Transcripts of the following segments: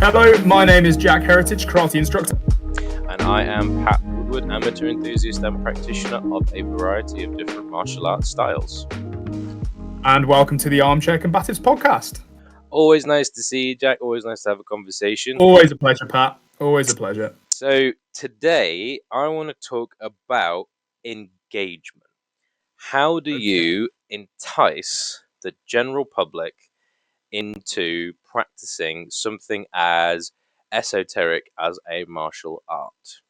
Hello, my name is Jack Heritage, karate instructor. And I am Pat Woodward, amateur enthusiast and practitioner of a variety of different martial arts styles. And welcome to the Armchair Combatives podcast. Always nice to see you, Jack. Always nice to have a conversation. Always a pleasure, Pat. Always a pleasure. So today I want to talk about engagement. How do you entice the general public into practicing something as esoteric as a martial art?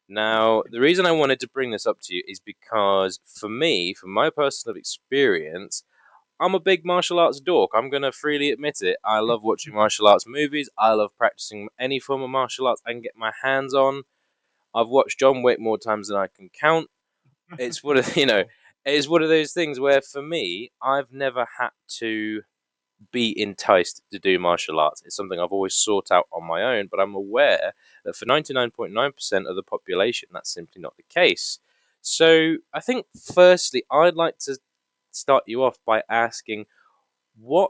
Now, the reason I wanted to bring this up to you is because for me, from my personal experience, I'm a big martial arts dork. I'm going to freely admit it. I love watching martial arts movies. I love practicing any form of martial arts I can get my hands on. I've watched John Wick more times than I can count. It's one of, it's one of those things where for me, I've never had to be enticed to do martial arts. It's something I've always sought out on my own, but I'm aware that for 99.9% of the population, that's simply not the case. So I think, firstly, I'd like to start you off by asking, what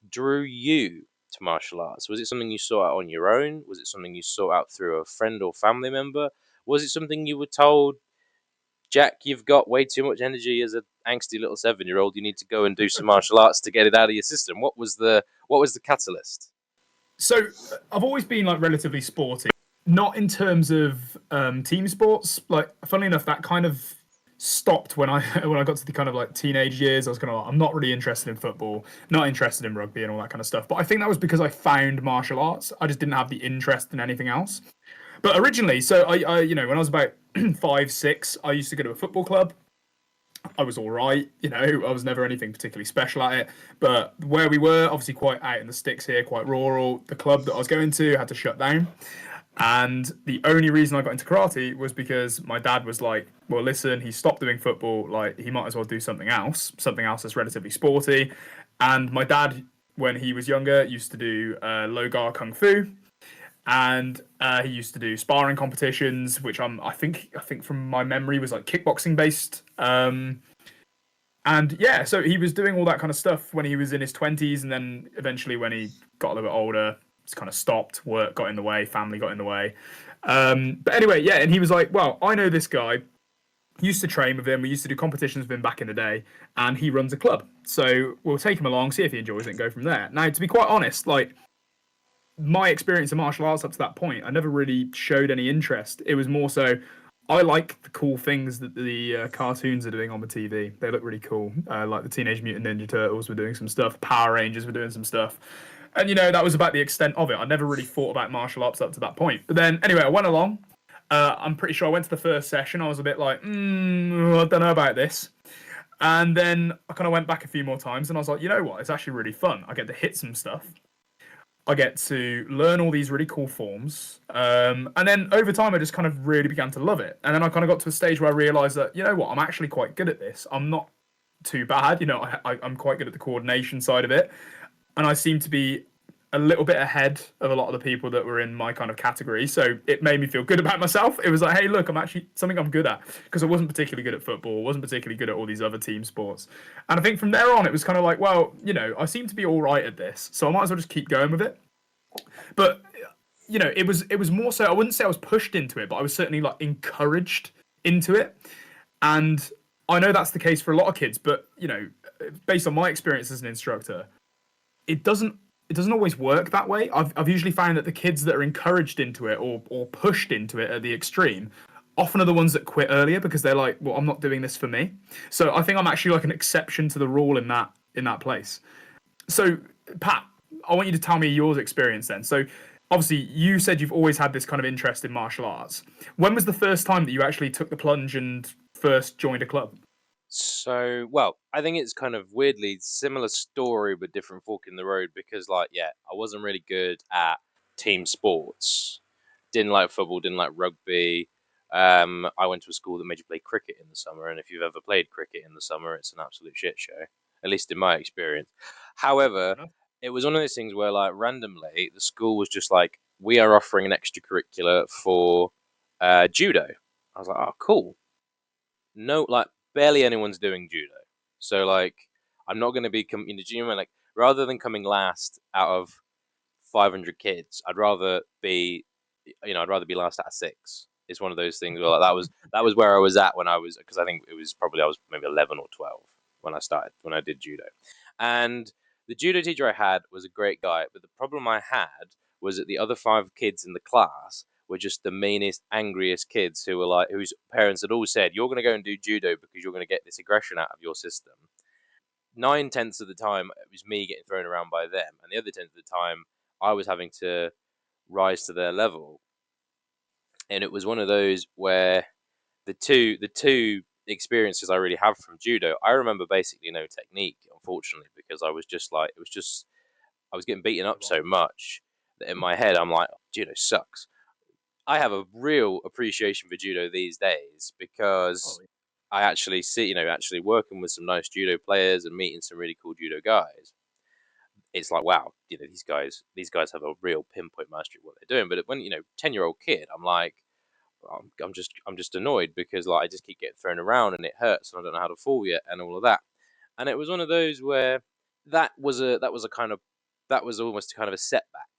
drew you to martial arts? Was it something you sought out on your own? Was it something you sought out through a friend or family member? Was it something you were told, Jack, you've got way too much energy as an angsty little 7-year-old. You need to go and do some martial arts to get it out of your system. What was the catalyst? So I've always been relatively sporty, not in terms of team sports. Funnily enough, that kind of stopped when I got to the kind of teenage years. I was kind of I'm not really interested in football, not interested in rugby and all that kind of stuff. But I think that was because I found martial arts. I just didn't have the interest in anything else. But originally, so I when I was about 5, 6, I used to go to a football club. I was all right, I was never anything particularly special at it. But where we were, obviously quite out in the sticks here, quite rural, the club that I was going to had to shut down. And the only reason I got into karate was because my dad was like, well, listen, he stopped doing football. He might as well do something else that's relatively sporty. And my dad, when he was younger, used to do low guard kung fu. And he used to do sparring competitions, which I think from my memory was kickboxing based. And yeah, so he was doing all that kind of stuff when he was in his 20s, and then eventually when he got a little bit older, just kind of stopped. Work got in the way, family got in the way. But anyway, yeah, and he was like, well, I know this guy. Used to train with him. We used to do competitions with him back in the day, and he runs a club. So we'll take him along, see if he enjoys it, and go from there. Now, to be quite honest, my experience in martial arts up to that point, I never really showed any interest. It was more so, I like the cool things that the cartoons are doing on the TV. They look really cool. Like the Teenage Mutant Ninja Turtles were doing some stuff. Power Rangers were doing some stuff. And, that was about the extent of it. I never really thought about martial arts up to that point. But then, anyway, I went along. I'm pretty sure I went to the first session. I was a bit like, I don't know about this. And then I kind of went back a few more times, and I was like, you know what? It's actually really fun. I get to hit some stuff. I get to learn all these really cool forms. And then over time, I just kind of really began to love it. And then I kind of got to a stage where I realized that, you know what, I'm actually quite good at this. I'm not too bad. I'm quite good at the coordination side of it. And I seem to be a little bit ahead of a lot of the people that were in my kind of category. So it made me feel good about myself. It was like, hey, look, I'm actually something I'm good at, because I wasn't particularly good at football, wasn't particularly good at all these other team sports. And I think from there on, it was kind of like, well, I seem to be all right at this, so I might as well just keep going with it. But it was more so, I wouldn't say I was pushed into it, but I was certainly encouraged into it. And I know that's the case for a lot of kids, but based on my experience as an instructor, it doesn't always work that way. I've usually found that the kids that are encouraged into it or pushed into it at the extreme often are the ones that quit earlier, because they're like, well, I'm not doing this for me. So I think I'm actually an exception to the rule in that place. So Pat, I want you to tell me your experience then. So obviously you said you've always had this kind of interest in martial arts. When was the first time that you actually took the plunge and first joined a club? So, well, I think it's kind of weirdly similar story but different fork in the road, because I wasn't really good at team sports. Didn't like football, didn't like rugby. I went to a school that made you play cricket in the summer, and if you've ever played cricket in the summer, it's an absolute shit show, at least in my experience. However, it was one of those things where randomly the school was just like, we are offering an extracurricular for judo. I was like, oh, cool. No, barely anyone's doing judo. So I'm not going to be, rather than coming last out of 500 kids. I'd rather be last out of six. It's one of those things where like, that was where I was at when I was, because I think it was probably I was maybe 11 or 12 when I did judo, and the judo teacher I had was a great guy, but the problem I had was that the other five kids in the class were just the meanest, angriest kids who were like whose parents had all said, "You're going to go and do judo because you're going to get this aggression out of your system." 9/10 of the time, it was me getting thrown around by them, and the other 10th of the time, I was having to rise to their level. And it was one of those where the two experiences I really have from judo, I remember basically no technique, unfortunately, because I was just like it was just I was getting beaten up so much that in my head I'm like, oh, judo sucks. I have a real appreciation for judo these days because Oh, I actually see, actually working with some nice judo players and meeting some really cool judo guys. It's like, wow, these guys have a real pinpoint mastery of what they're doing. But when 10-year-old kid, I'm like, I'm just annoyed because like I just keep getting thrown around and it hurts and I don't know how to fall yet and all of that. And it was one of those where that was a kind of that was almost kind of a setback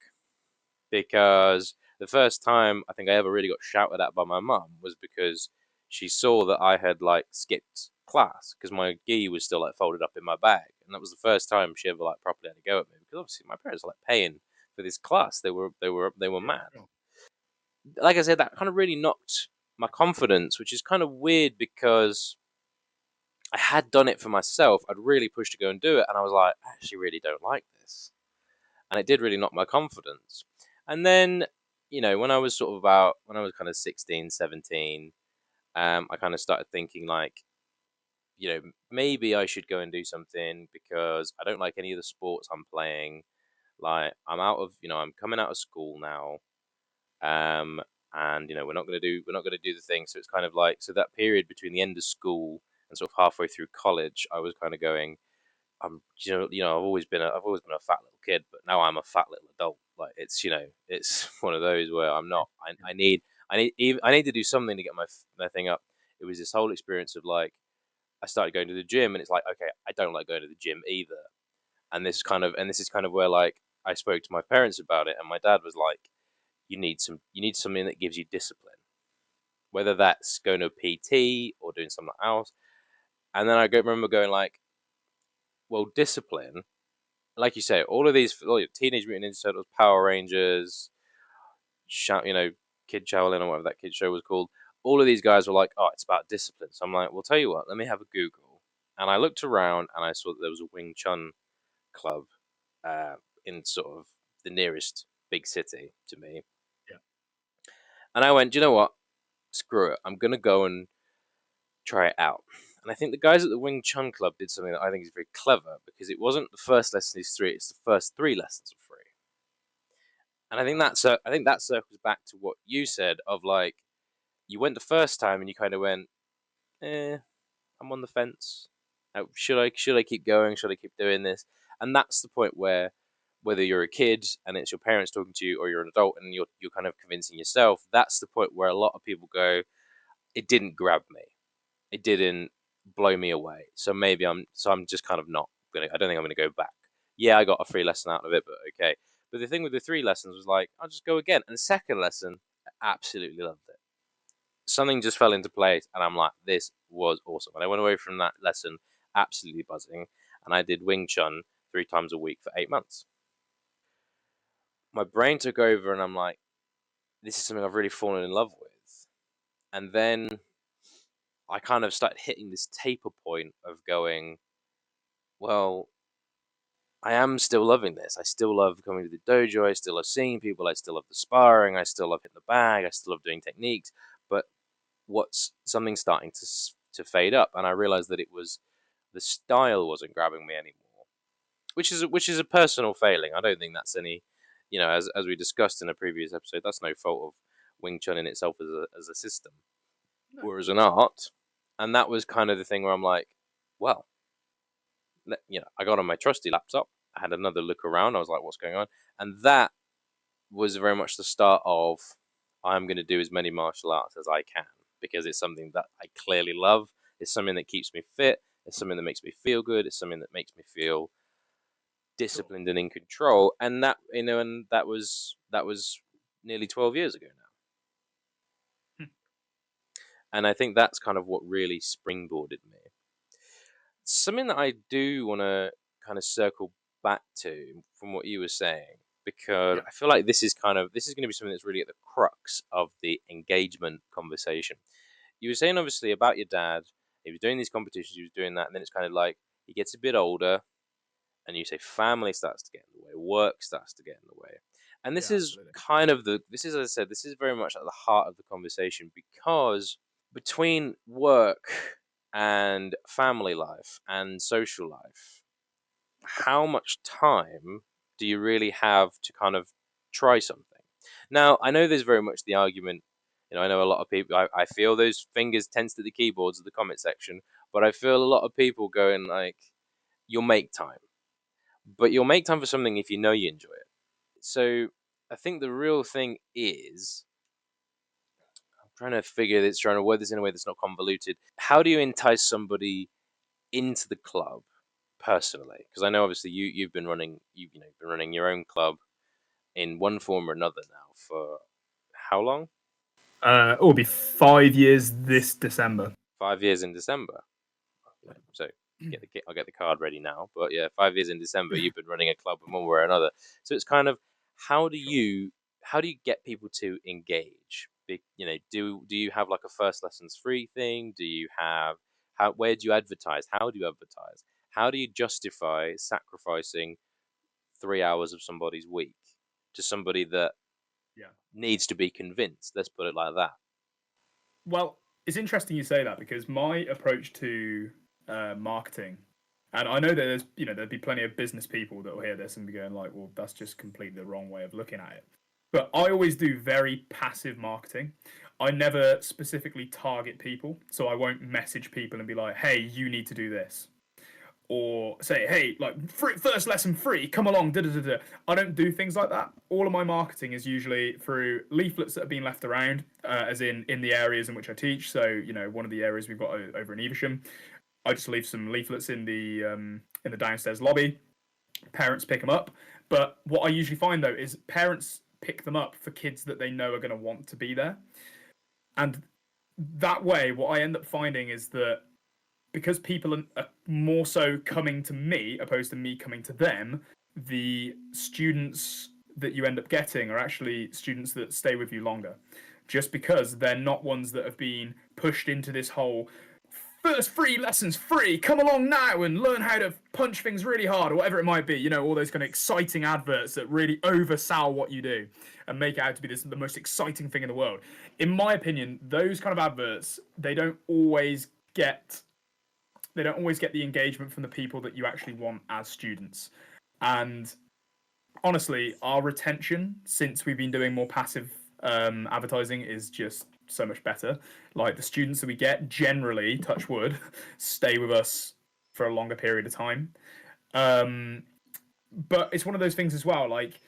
because the first time I think I ever really got shouted at by my mum was because she saw that I had like skipped class because my gi was still like folded up in my bag, and that was the first time she ever like properly had to go at me because obviously my parents were like paying for this class. They were yeah, mad. sure. Like I said, that kind of really knocked my confidence, which is kind of weird because I had done it for myself. I'd really pushed to go and do it, and I was like, I actually really don't like this, and it did really knock my confidence. And then, when I was kind of 16, 17, I kind of started thinking like, maybe I should go and do something because I don't like any of the sports I'm playing. Like I'm coming out of school now, um, and we're not gonna do the thing. So it's kind of like so that period between the end of school and sort of halfway through college, I was kind of going, I've always been a fat little kid, but now I'm a fat little adult. Like it's one of those where I'm not. I need to do something to get my thing up. It was this whole experience of like I started going to the gym, and it's like okay, I don't like going to the gym either. And this is kind of where like I spoke to my parents about it, and my dad was like, you need something that gives you discipline, whether that's going to PT or doing something else. And then remember going like, well, discipline like you say, all of these like, Teenage Mutant Ninja Turtles, Power Rangers, Kid Shaolin or whatever that kid show was called. All of these guys were like, "Oh, it's about discipline." So I'm like, "Well, tell you what, let me have a Google." And I looked around and I saw that there was a Wing Chun club uh, in sort of the nearest big city to me, Yeah. and I went, "Do you know what? Screw it. I'm gonna go and try it out." And I think the guys at the Wing Chun Club did something that I think is very clever because it wasn't the first lesson is free; it's the first three lessons are free. And I think that circles back to what you said of like you went the first time and you kind of went, I'm on the fence. Should I keep going? Should I keep doing this? And that's the point where whether you're a kid and it's your parents talking to you or you're an adult and you're kind of convincing yourself, that's the point where a lot of people go, it didn't grab me. It didn't blow me away. So I'm just kind of not gonna I don't think I'm gonna go back. Yeah, I got a free lesson out of it, but okay. But the thing with the three lessons was like, I'll just go again. And the second lesson, I absolutely loved it. Something just fell into place and I'm like, this was awesome. And I went away from that lesson absolutely buzzing. And I did Wing Chun 3 times a week for 8 months. My brain took over and I'm like, this is something I've really fallen in love with. And then I kind of started hitting this taper point of going, well, I am still loving this. I still love coming to the dojo. I still love seeing people. I still love the sparring. I still love hitting the bag. I still love doing techniques. But what's something starting to fade up, and I realized that it was the style wasn't grabbing me anymore, which is a personal failing. I don't think that's any, as we discussed in a previous episode, that's no fault of Wing Chun in itself as a system No. or as an art. And that was kind of the thing where I'm like, well, I got on my trusty laptop. I had another look around. I was like, what's going on? And that was very much the start of I'm going to do as many martial arts as I can because it's something that I clearly love. It's something that keeps me fit. It's something that makes me feel good. It's something that makes me feel disciplined and in control, and that that was nearly 12 years ago now. Hmm. And I think that's kind of what really springboarded me. Something that I do want to kind of circle back to from what you were saying, because Yeah. I feel like this is going to be something that's really at the crux of the engagement conversation. You were saying obviously about your dad. He was doing these competitions, he was doing that, and then it's kind of like he gets a bit older, and you say family starts to get in the way, work starts to get in the way. And this Yeah, is absolutely. kind of this is, as I said, this is very much at the heart of the conversation, because between work and family life and social life, how much time do you really have to kind of try something? Now, I know there's very much the argument, I know a lot of people, I feel those fingers tense to the keyboards of the comment section, but I feel a lot of people going like, you'll make time. But you'll make time for something if you know you enjoy it. So I think the real thing is, I'm trying to figure this, trying to word this in a way that's not convoluted. How do you entice somebody into the club personally? Because I know obviously you've been running you've been running your own club in one form or another now for how long? It will be 5 years this December. 5 years in December. Yeah, so I'll get the card ready now. But yeah, 5 years in December, you've been running a club in one way or another. So it's kind of, how do Sure. you how do you get people to engage? Do you have like a first lessons free thing? Do you have how where do you advertise? How do you advertise? How do you justify sacrificing 3 hours of somebody's week to somebody that Yeah. needs to be convinced? Let's put it like that. Well, it's interesting you say that because my approach to marketing, and I know that there'd be plenty of business people that will hear this and be going like, well, that's just completely the wrong way of looking at it. But I always do very passive marketing. I never specifically target people, so I won't message people and be like, hey, you need to do this, or say, hey, like first lesson free, come along, da da da da. I don't do things like that. All of my marketing is usually through leaflets that have been left around, as in the areas in which I teach. So one of the areas we've got over in Evesham, I just leave some leaflets in the downstairs lobby. Parents pick them up, but what I usually find though is parents pick them up for kids that they know are going to want to be there, and that way, what I end up finding is that because people are more so coming to me opposed to me coming to them, the students that you end up getting are actually students that stay with you longer, just because they're not ones that have been pushed into this whole first free lessons free, come along now and learn how to punch things really hard or whatever it might be, all those kind of exciting adverts that really oversell what you do and make it out to be the most exciting thing in the world. In my opinion, those kind of adverts, they don't always get the engagement from the people that you actually want as students. And honestly, our retention since we've been doing more passive advertising is just so much better. Like the students that we get generally, touch wood, stay with us for a longer period of time. Um, but it's one of those things as well. Like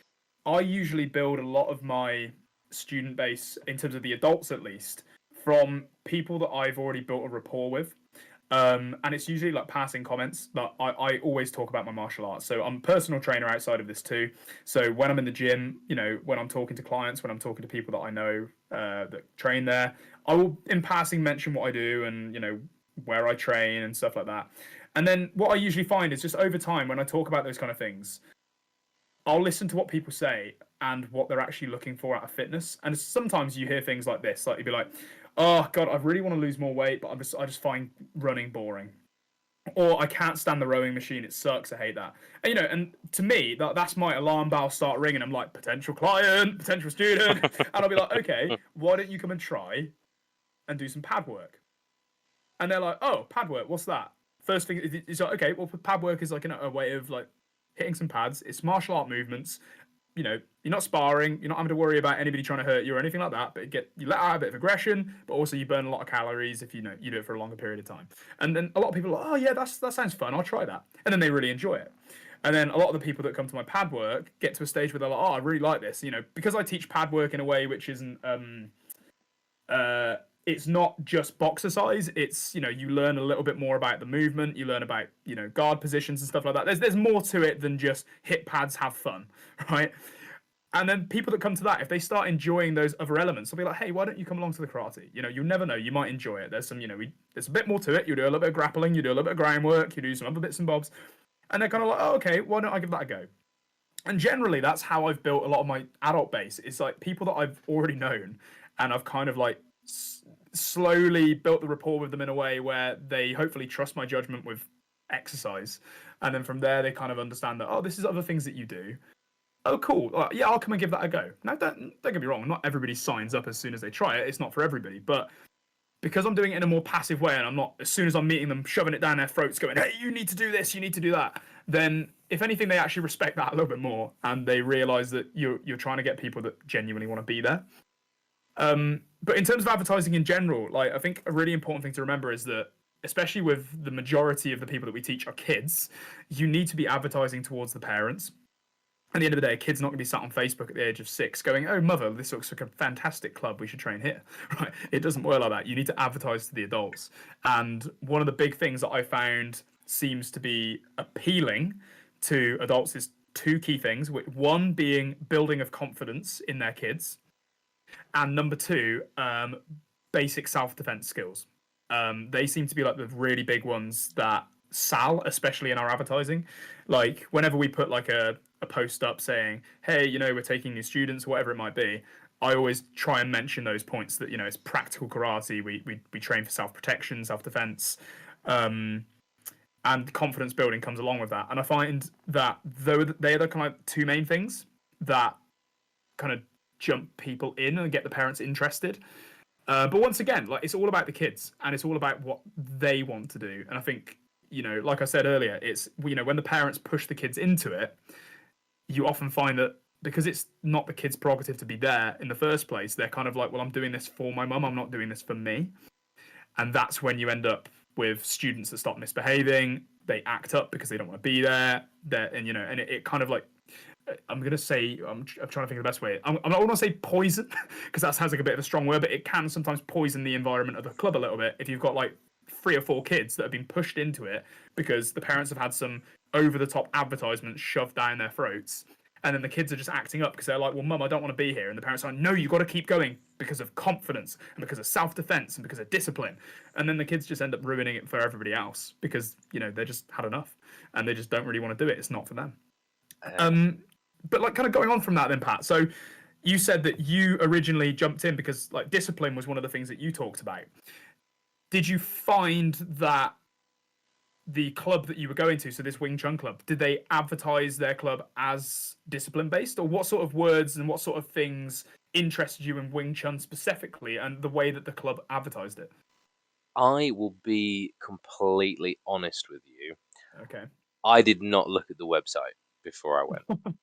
I usually build a lot of my student base in terms of the adults, at least, from people that I've already built a rapport with. And it's usually like passing comments. But I always talk about my martial arts. So I'm a personal trainer outside of this too. So when I'm in the gym, when I'm talking to clients, when I'm talking to people that I know that train there, I will in passing mention what I do and where I train and stuff like that. And then what I usually find is just over time when I talk about those kind of things, I'll listen to what people say and what they're actually looking for out of fitness. And sometimes you hear things like this, like you'd be like, "Oh God, I really want to lose more weight, but I just find running boring." Or I can't stand the rowing machine; it sucks. I hate that. And to me, that's my alarm bell start ringing. I'm like, potential client, potential student, and I'll be like, "Okay, why don't you come and try and do some pad work?" And they're like, "Oh, pad work, what's that?" First thing is like, "Okay, well, pad work is like a way of like hitting some pads. It's martial art movements. You're not sparring. You're not having to worry about anybody trying to hurt you or anything like that. But you let out a bit of aggression, but also you burn a lot of calories if you do it for a longer period of time." And then a lot of people are like, "Oh yeah, that sounds fun. I'll try that." And then they really enjoy it. And then a lot of the people that come to my pad work get to a stage where they're like, "Oh, I really like this." Because I teach pad work in a way which isn't it's not just boxer size. It's, you learn a little bit more about the movement. You learn about, guard positions and stuff like that. There's more to it than just hit pads, have fun, right? And then people that come to that, if they start enjoying those other elements, they'll be like, hey, why don't you come along to the karate? You never know. You might enjoy it. There's some, there's a bit more to it. You do a little bit of grappling, you do a little bit of groundwork, you do some other bits and bobs. And they're kind of like, oh, okay, why don't I give that a go? And generally, that's how I've built a lot of my adult base. It's like people that I've already known, and I've kind of like slowly built the rapport with them in a way where they hopefully trust my judgment with exercise. And then from there, they kind of understand that, oh, this is other things that you do. Oh, cool. Yeah, I'll come and give that a go. Now, don't get me wrong. Not everybody signs up as soon as they try it. It's not for everybody. But because I'm doing it in a more passive way, and I'm not, as soon as I'm meeting them, shoving it down their throats, going, hey, you need to do this, you need to do that, then if anything, they actually respect that a little bit more, and they realize that you're trying to get people that genuinely want to be there. But in terms of advertising in general, like, I think a really important thing to remember is that, especially with the majority of the people that we teach are kids, you need to be advertising towards the parents. At the end of the day, a kid's not going to be sat on Facebook at the age of 6 going, oh, mother, this looks like a fantastic club. We should train here. Right? It doesn't work like that. You need to advertise to the adults. And one of the big things that I found seems to be appealing to adults is two key things. One being building of confidence in their kids. And number two, basic self-defense skills. They seem to be like the really big ones that sell, especially in our advertising. Like whenever we put like a post up saying, hey, we're taking new students, whatever it might be, I always try and mention those points that, it's practical karate. We train for self-protection, self-defense, and confidence building comes along with that. And I find that though they are the kind of two main things that kind of jump people in and get the parents interested. But once again, like, it's all about the kids and it's all about what they want to do. And I think, like I said earlier, it's, when the parents push the kids into it, you often find that because it's not the kid's prerogative to be there in the first place, they're kind of like, well, I'm doing this for my mum, I'm not doing this for me. And that's when you end up with students that start misbehaving, they act up because they don't want to be there. And it kind of like, I'm going to say, I'm trying to think of the best way. I'm not going to say poison, because that sounds like a bit of a strong word, but it can sometimes poison the environment of the club a little bit if you've got like 3 or 4 kids that have been pushed into it because the parents have had some over-the-top advertisements shoved down their throats. And then the kids are just acting up because they're like, well, mum, I don't want to be here. And the parents are like, no, you've got to keep going because of confidence and because of self-defense and because of discipline. And then the kids just end up ruining it for everybody else because, they just had enough and they just don't really want to do it. It's not for them. But like kind of going on from that then, Pat. So you said that you originally jumped in because like discipline was one of the things that you talked about. Did you find that the club that you were going to, so this Wing Chun club, did they advertise their club as discipline based, or what sort of words and what sort of things interested you in Wing Chun specifically and the way that the club advertised it? I will be completely honest with you. Okay. I did not look at the website before I went.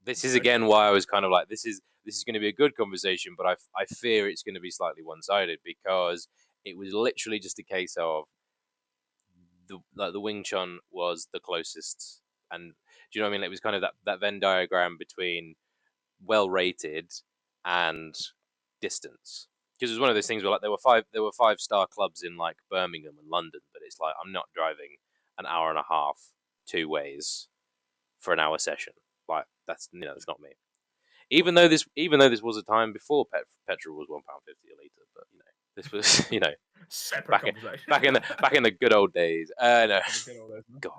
This is again why I was kind of like, this is going to be a good conversation, but I fear it's going to be slightly one-sided because it was literally just a case of the Wing Chun was the closest, and do you know what I mean? It was kind of that Venn diagram between well rated and distance. Because it was one of those things where like there were 5-star clubs in like Birmingham and London, but it's like I'm not driving an hour and a half 2 ways for an hour session. Like that's that's not me. Even though this was a time before petrol was £1.50 a litre, but this was Separate back conversation. back in the good old days. No, God,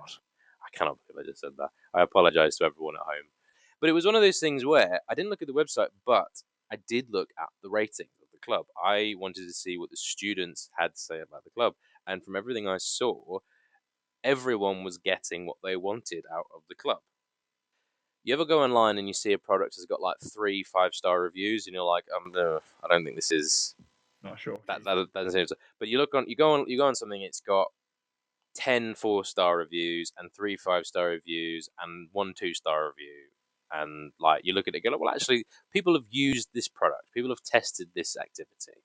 I cannot believe I just said that. I apologise to everyone at home, but it was one of those things where I didn't look at the website, but I did look at the rating of the club. I wanted to see what the students had to say about the club, and from everything I saw, everyone was getting what they wanted out of the club. You ever go online and you see a product has got like 3 5-star reviews, and you're like, no, I don't think this is Not sure. that doesn't seem. But you go on something, it's got 10 4-star reviews and 3 5-star reviews and 1 2-star review, and like you look at it, and go, well, actually, people have used this product, people have tested this activity.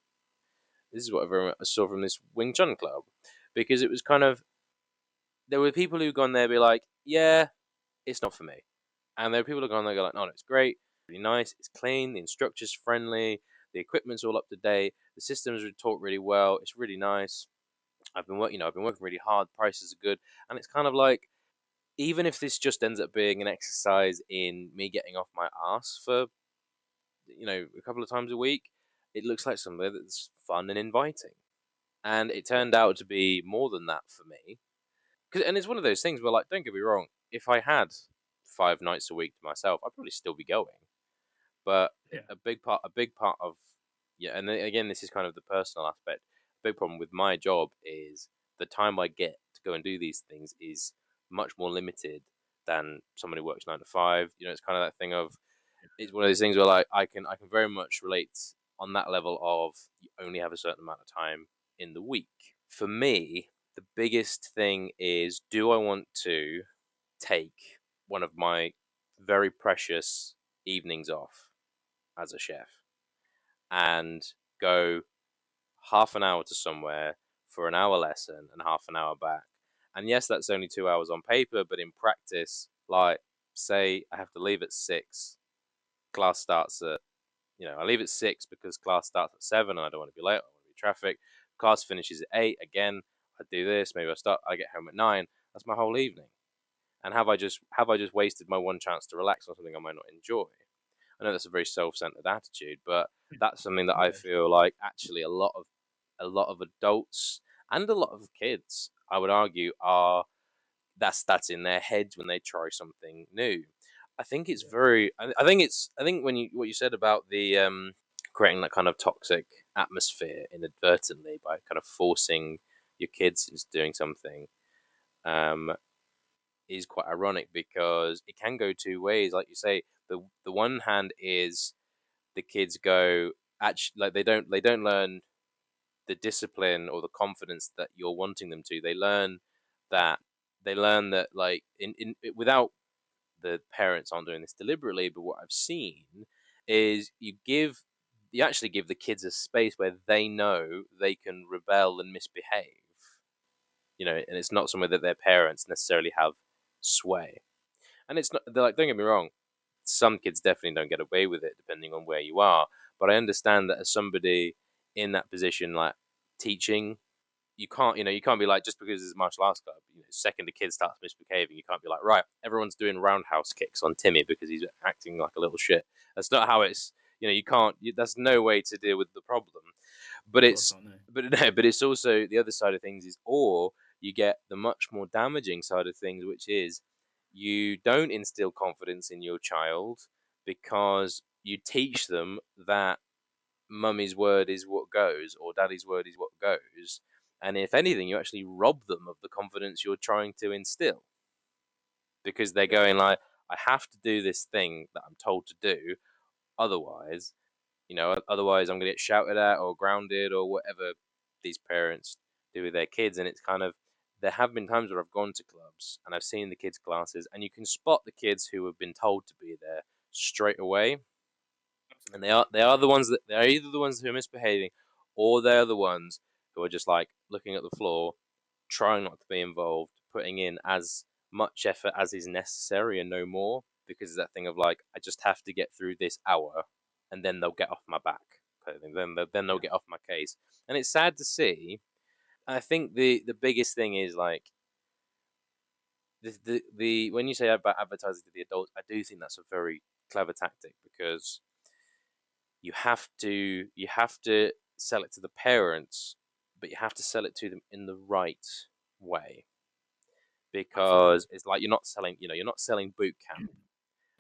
This is what I saw from this Wing Chun club, because it was kind of, there were people who gone there and be like, yeah, it's not for me. And there are people who go on there and go like, no, it's great, really nice, it's clean, the instructor's friendly, the equipment's all up to date, The systems are taught really well. It's really nice. I've been working really hard. Prices are good, and it's kind of like, even if this just ends up being an exercise in me getting off my ass for a couple of times a week, it looks like something that's fun and inviting. And it Yeah. turned out to be more than that for me. And it's one of those things where, like, don't get me wrong, if I had 5 nights a week to myself, I'd probably still be going. But Yeah. a big part of, yeah, and then again, this is kind of the personal aspect. A big problem with my job is the time I get to go and do these things is much more limited than someone who works 9 to 5. It's kind of that thing of, it's one of those things where, like, I can very much relate on that level of, you only have a certain amount of time in the week. For me, the biggest thing is, do I want to take one of my very precious evenings off as a chef and go half an hour to somewhere for an hour lesson and half an hour back? And yes, that's only 2 hours on paper, but in practice, like, say I have to leave at 6, class starts at, I leave at 6 because class starts at 7 and I don't want to be late. I don't want to be traffic. Class finishes at 8. Again, I do this. Maybe I get home at 9. That's my whole evening. And have I just wasted my one chance to relax on something I might not enjoy? I know that's a very self-centered attitude, but that's something that I Yeah. feel like actually a lot of adults and a lot of kids, I would argue, are that's in their heads when they try something new. I think it's Yeah. very. I think when you what you said about the creating that kind of toxic atmosphere inadvertently by kind of forcing your kids into doing something, um, is quite ironic because it can go two ways. Like you say, the one hand is the kids go, actually, like, they don't learn the discipline or the confidence that you're wanting them to. That they learn that, like, without, the parents aren't doing this deliberately, but what I've seen is you actually give the kids a space where they know they can rebel and misbehave, and it's not somewhere that their parents necessarily have sway. And it's not, they're like, don't get me wrong, some kids definitely don't get away with it depending on where you are. But I understand that as somebody in that position, like, teaching, you can't be like, just because it's a martial arts club, second a kid starts misbehaving, you can't be like, right, everyone's doing roundhouse kicks on Timmy because he's acting like a little shit. That's not how it's, you can't, that's no way to deal with the problem. But Of course it's, not. No. but no, but it's also the other side of things is, or you get the much more damaging side of things, which is, you don't instill confidence in your child because you teach them that mummy's word is what goes, or daddy's word is what goes. And if anything, you actually rob them of the confidence you're trying to instill, because they're Yeah. going like, I have to do this thing that I'm told to do. Otherwise, otherwise I'm going to get shouted at or grounded or whatever these parents do with their kids. And it's kind of, there have been times where I've gone to clubs and I've seen the kids' classes, and you can spot the kids who have been told to be there straight away, and Absolutely. they are either the ones who are misbehaving, or they're the ones who are just like looking at the floor, trying not to be involved, putting in as much effort as is necessary and no more, because it's that thing of like, I just have to get through this hour, and then they'll get off my back, kind of thing. Then they'll Yeah. get off my case, and it's sad to see. I think the biggest thing is like, the when you say about advertising to the adults, I do think that's a very clever tactic, because you have to sell it to the parents, but you have to sell it to them in the right way, Absolutely. because it's like, you're not selling boot camp,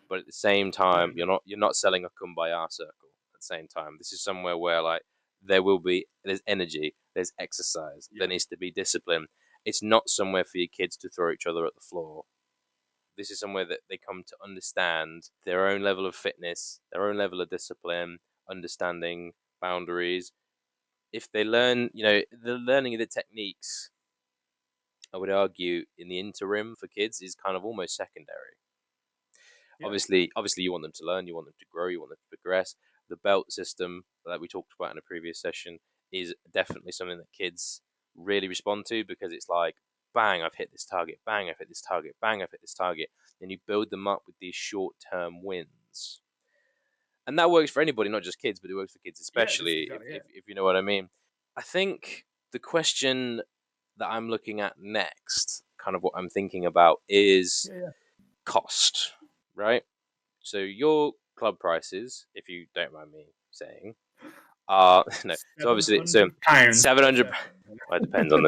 but at the same No. time, No. you're not selling a kumbaya circle. At the same time, this is somewhere where, like, there's energy, there's exercise, there Yeah. needs to be discipline. It's not somewhere for your kids to throw each other at the floor. This is somewhere that they come to understand their own level of fitness, their own level of discipline, understanding boundaries. If they learn, the learning of the techniques, I would argue, in the interim for kids is kind of almost secondary. Yeah. Obviously, you want them to learn, you want them to grow, you want them to progress. The belt system that we talked about in a previous session is definitely something that kids really respond to, because it's like, bang, I've hit this target, bang, I've hit this target, bang, I've hit this target. And you build them up with these short term wins. and that works for anybody, not just kids, but it works for kids Yeah, just especially, exactly. Yeah. if you know what I mean. I think the question that I'm looking at next, kind of what I'm thinking about, is Yeah. cost, right? So your club prices, if you don't mind me saying, no. So obviously, so £700 per 700. session. Well, it depends on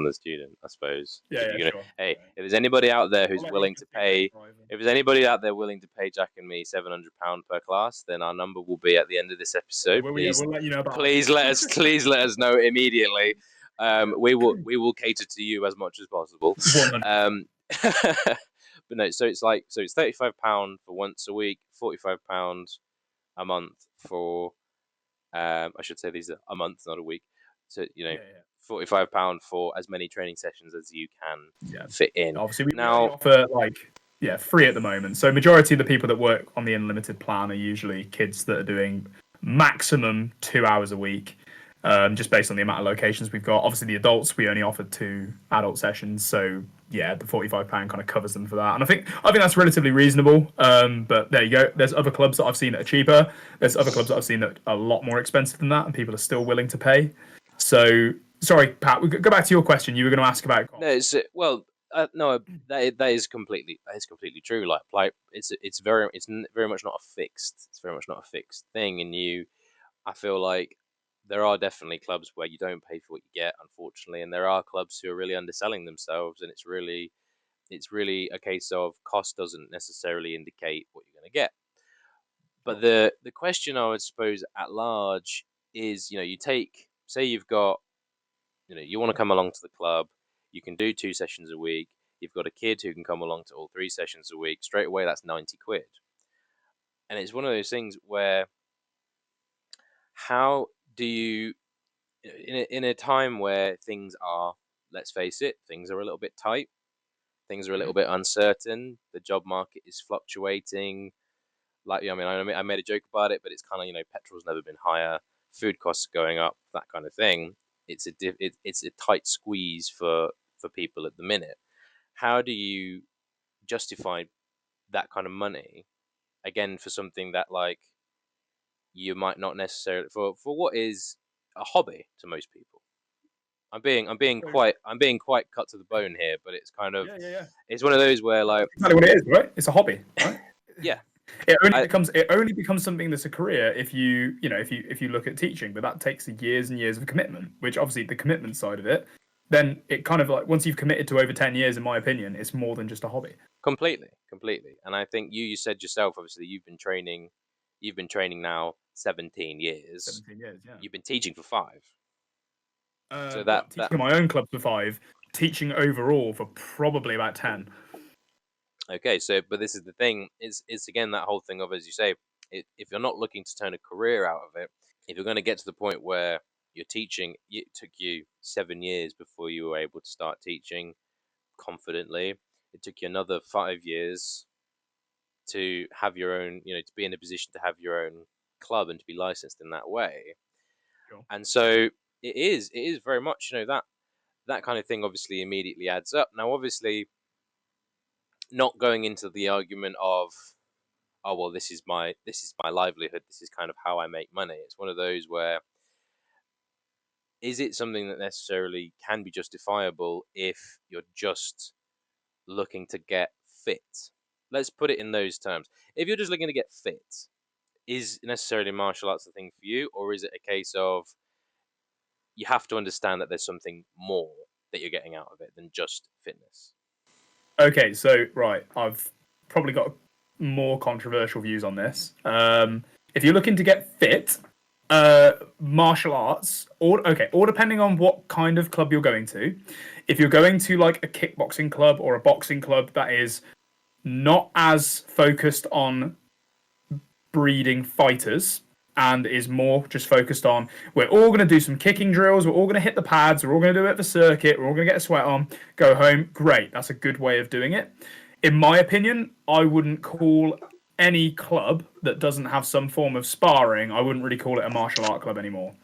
the student, I suppose. Yeah, If yeah, you're gonna, sure. hey, Yeah. if there's anybody out there I'll who's let willing Rachel to speak for pay, private. if there's anybody out there willing to pay Jack and me £700 per class, then our number will be at the end of this episode. Yeah, Please, we'll let you know about please let us know immediately. We will cater to you as much as possible. 100%. But no, so it's £35 for once a week, £45 a month for I should say these are a month, not a week. So Yeah, £45 for as many training sessions as you can yeah. fit in. Obviously, we only Now, offer free at the moment. So majority of the people that work on the unlimited plan are usually kids that are doing maximum 2 hours a week, just based on the amount of locations we've got. Obviously, the adults we only offer 2 adult sessions, so yeah, the £45 kind of covers them for that. And I think that's relatively reasonable. But there you go. There's other clubs that I've seen that are cheaper. There's other clubs that I've seen that are a lot more expensive than that, and people are still willing to pay. So sorry, Pat. Go back to your question. You were going to ask about no, cost. no, that is completely true. Like it's very much not a fixed thing, and I feel like there are definitely clubs where you don't pay for what you get, unfortunately, and there are clubs who are really underselling themselves, and it's really a case of cost doesn't necessarily indicate what you're going to get. But the question I would suppose at large is, you take, say you've got, you want to come along to the club, you can do 2 sessions a week, you've got a kid who can come along to all 3 sessions a week, straight away that's 90 quid. And it's one of those things where, how do you, in a time where things are, let's face it, things are a little bit tight, things are a little bit uncertain, the job market is fluctuating. Like, I made a joke about it, but it's kind of, petrol's never been higher, food costs are going up, that kind of thing. It's a tight squeeze for people at the minute. How do you justify that kind of money again for something that, like, you might not necessarily, for what is a hobby to most people? So, I'm being quite cut to the bone here, but it's kind of, yeah. it's one of those where, like, That's exactly what it is, right? It's a hobby, right? yeah, It I only becomes something that's a career if if you look at teaching, but that takes years and years of commitment, which obviously the commitment side of it, then it kind of like once you've committed to over 10 years, in my opinion, it's more than just a hobby. completely. And I think you said yourself, obviously, you've been training now 17 years. 17 years, yeah. You've been teaching for 5. So Well, that teaching in my own club for 5, teaching overall for probably about 10. okay. So, but this is the thing. Is again that whole thing of, as you say, if you're not looking to turn a career out of it, if you're going to get to the point where you're teaching, it took you 7 years before you were able to start teaching confidently. It took you another 5 years to have your own, to be in a position to have your own club and to be licensed in that way. Sure. And so it is very much, that kind of thing obviously immediately adds up. Now, obviously, not going into the argument of, oh well, this is my livelihood, this is kind of how I make money. It's one of those where, is it something that necessarily can be justifiable if you're just looking to get fit? Let's put it in those terms. If you're just looking to get fit, is necessarily martial arts the thing for you, or is it a case of you have to understand that there's something more that you're getting out of it than just fitness? Okay, so right, I've probably got more controversial views on this. If you're looking to get fit, martial arts, or depending on what kind of club you're going to. If you're going to like a kickboxing club or a boxing club that is not as focused on breeding fighters and is more just focused on, we're all going to do some kicking drills, we're all going to hit the pads, we're all going to do it for circuit, we're all going to get a sweat on, go home. Great, that's a good way of doing it. In my opinion, I wouldn't call any club that doesn't have some form of sparring, I wouldn't really call it a martial art club anymore.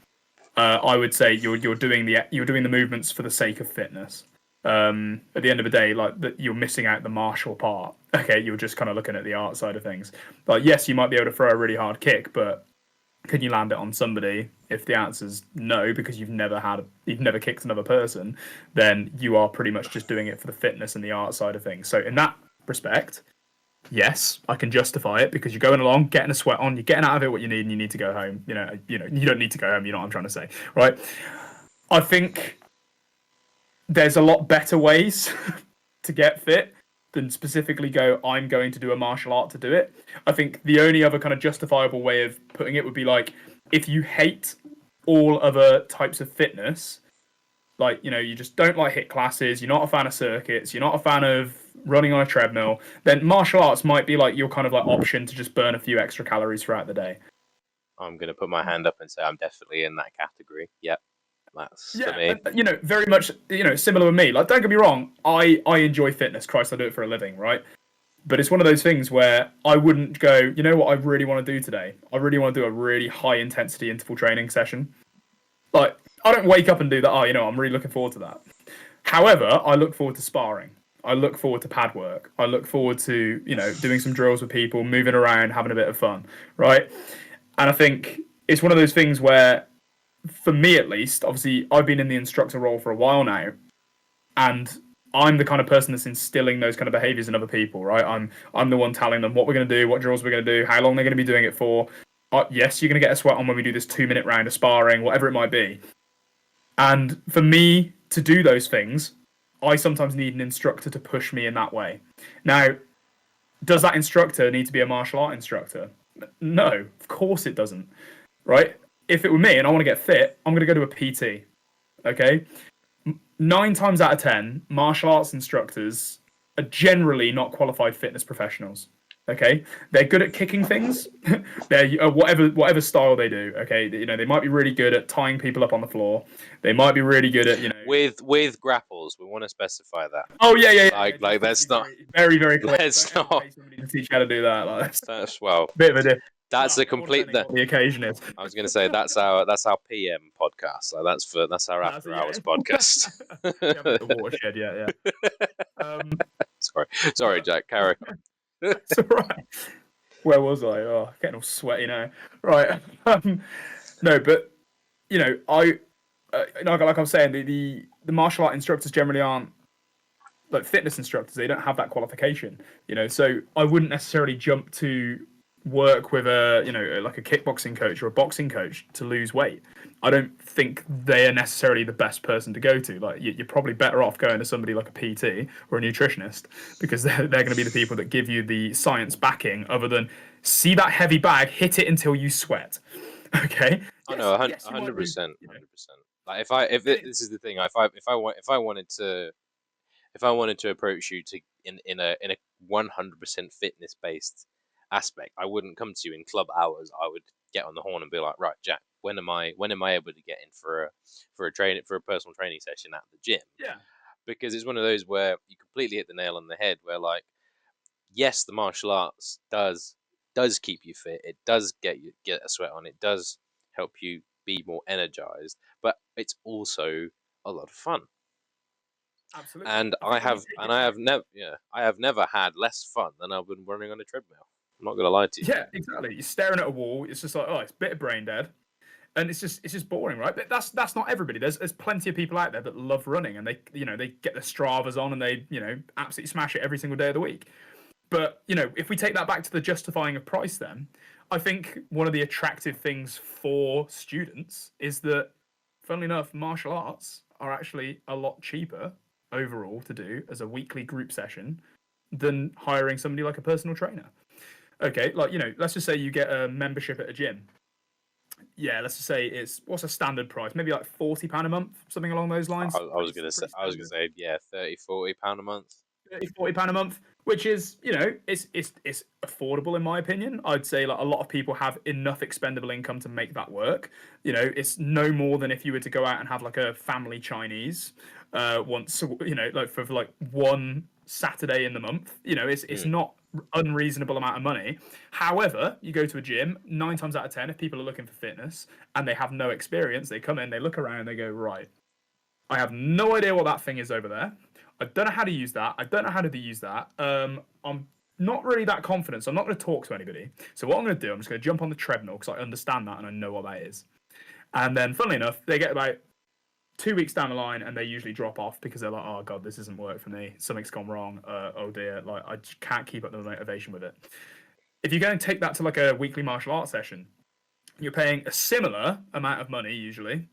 I would say you're doing the movements for the sake of fitness. At the end of the day, like you're missing out the martial part. Okay, you're just kind of looking at the art side of things. Like, yes, you might be able to throw a really hard kick, but can you land it on somebody? If the answer's no, because you've never kicked another person, then you are pretty much just doing it for the fitness and the art side of things. So in that respect, yes, I can justify it because you're going along, getting a sweat on, you're getting out of it what you need, and you need to go home. You don't need to go home. You know what I'm trying to say, right? I think there's a lot better ways to get fit than specifically go, I'm going to do a martial art to do it. I think the only other kind of justifiable way of putting it would be like, if you hate all other types of fitness, like, you just don't like HIIT classes, you're not a fan of circuits, you're not a fan of running on a treadmill, then martial arts might be like your kind of like option to just burn a few extra calories throughout the day. I'm going to put my hand up and say I'm definitely in that category. Yep. That's for me. And, very much, similar with me. Like, don't get me wrong, I enjoy fitness. Christ, I do it for a living, right? But it's one of those things where I wouldn't go, you know what I really want to do today? I really want to do a really high intensity interval training session. Like, I don't wake up and do that. Oh, I'm really looking forward to that. However, I look forward to sparring. I look forward to pad work. I look forward to, doing some drills with people, moving around, having a bit of fun, right? And I think it's one of those things where, for me at least, obviously I've been in the instructor role for a while now, and I'm the kind of person that's instilling those kind of behaviors in other people, right? I'm the one telling them what we're going to do, what drills we're going to do, how long they're going to be doing it for. Yes, you're going to get a sweat on when we do this 2-minute round of sparring, whatever it might be. And for me to do those things, I sometimes need an instructor to push me in that way. Now, does that instructor need to be a martial art instructor? No, of course it doesn't, right? If it were me and I want to get fit, I'm going to go to a PT, okay? 9 times out of 10, martial arts instructors are generally not qualified fitness professionals, okay? They're good at kicking things. They're whatever style they do, okay? They might be really good at tying people up on the floor. They might be really good at, with grapples. We want to specify that. Oh yeah. Like that's not very very clear. Let's not pay somebody to teach how to do that. Like, that's well. bit of a dip. That's a complete. What the occasion is. I was going to say that's our PM podcast. Like that's our after hours podcast. The watershed, yeah. Sorry, Jack. Carry on. It's all right. Where was I? Oh, getting all sweaty now. Right. No, but like I was saying, the martial art instructors generally aren't like fitness instructors. They don't have that qualification. So I wouldn't necessarily jump to work with like a kickboxing coach or a boxing coach to lose weight. I don't think they are necessarily the best person to go to. Like, you're probably better off going to somebody like a PT or a nutritionist, because they're going to be the people that give you the science backing, other than see that heavy bag, hit it until you sweat. Okay. I know, 100%. Like this is the thing. If I wanted to approach you in a 100% fitness based aspect, I wouldn't come to you in club hours. I would get on the horn and be like, right, Jack, when am I able to get in for a personal training session at the gym? Yeah. Because it's one of those where you completely hit the nail on the head, where, like, yes, the martial arts does keep you fit. It does get a sweat on. It does help you be more energized, but it's also a lot of fun. Absolutely. And I have never had less fun than I've been running on a treadmill. I'm not gonna lie to you. Yeah, exactly. You're staring at a wall. It's just like, it's a bit of brain dead, and it's just boring, right? But that's not everybody. There's plenty of people out there that love running, and they get their Stravas on, and they absolutely smash it every single day of the week. But if we take that back to the justifying of price, then I think one of the attractive things for students is that, funnily enough, martial arts are actually a lot cheaper overall to do as a weekly group session than hiring somebody like a personal trainer. Okay, like, let's just say you get a membership at a gym. Yeah, let's just say what's a standard price? Maybe like £40 a month, something along those lines. I was gonna say, yeah, £30-40 a month. £30-40 a month, which is, it's affordable in my opinion. I'd say like a lot of people have enough expendable income to make that work. It's no more than if you were to go out and have like a family Chinese once, like for like one Saturday in the month. It's not unreasonable amount of money. However, you go to a gym, 9 times out of 10, if people are looking for fitness and they have no experience, they come in, they look around, they go, right, I have no idea what that thing is over there. I don't know how to use that. I don't know how to use that. I'm not really that confident, so I'm not going to talk to anybody. So what I'm going to do, I'm just going to jump on the treadmill because I understand that and I know what that is. And then, funnily enough, they get about 2 weeks down the line and they usually drop off because they're like, oh god, this isn't work for me. Something's gone wrong. Oh dear, like I just can't keep up the motivation with it. If you're going to take that to like a weekly martial arts session, you're paying a similar amount of money usually,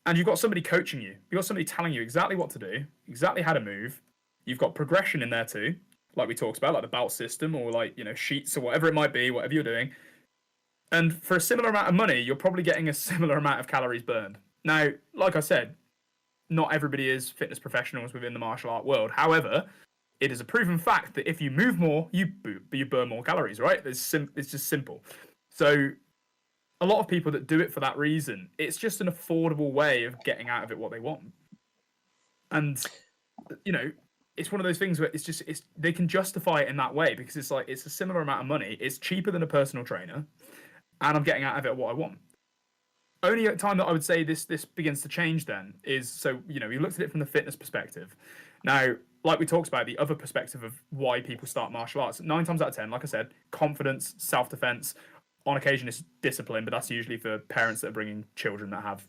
and you've got somebody coaching you. You've got somebody telling you exactly what to do, exactly how to move. You've got progression in there too, like we talked about, like the belt system or like sheets or whatever it might be, whatever you're doing. And for a similar amount of money, you're probably getting a similar amount of calories burned. Now, like I said, not everybody is fitness professionals within the martial art world. However, it is a proven fact that if you move more, you burn more calories, right? It's just simple. So a lot of people that do it for that reason, it's just an affordable way of getting out of it what they want. And it's one of those things where it's they can justify it in that way because it's like it's a similar amount of money, it's cheaper than a personal trainer, and I'm getting out of it what I want. Only time that I would say this begins to change then is so we looked at it from the fitness perspective. Now, like we talked about, the other perspective of why people start martial arts, 9 times out of 10, like I said, confidence, self-defense. On occasion, it's discipline, but that's usually for parents that are bringing children that have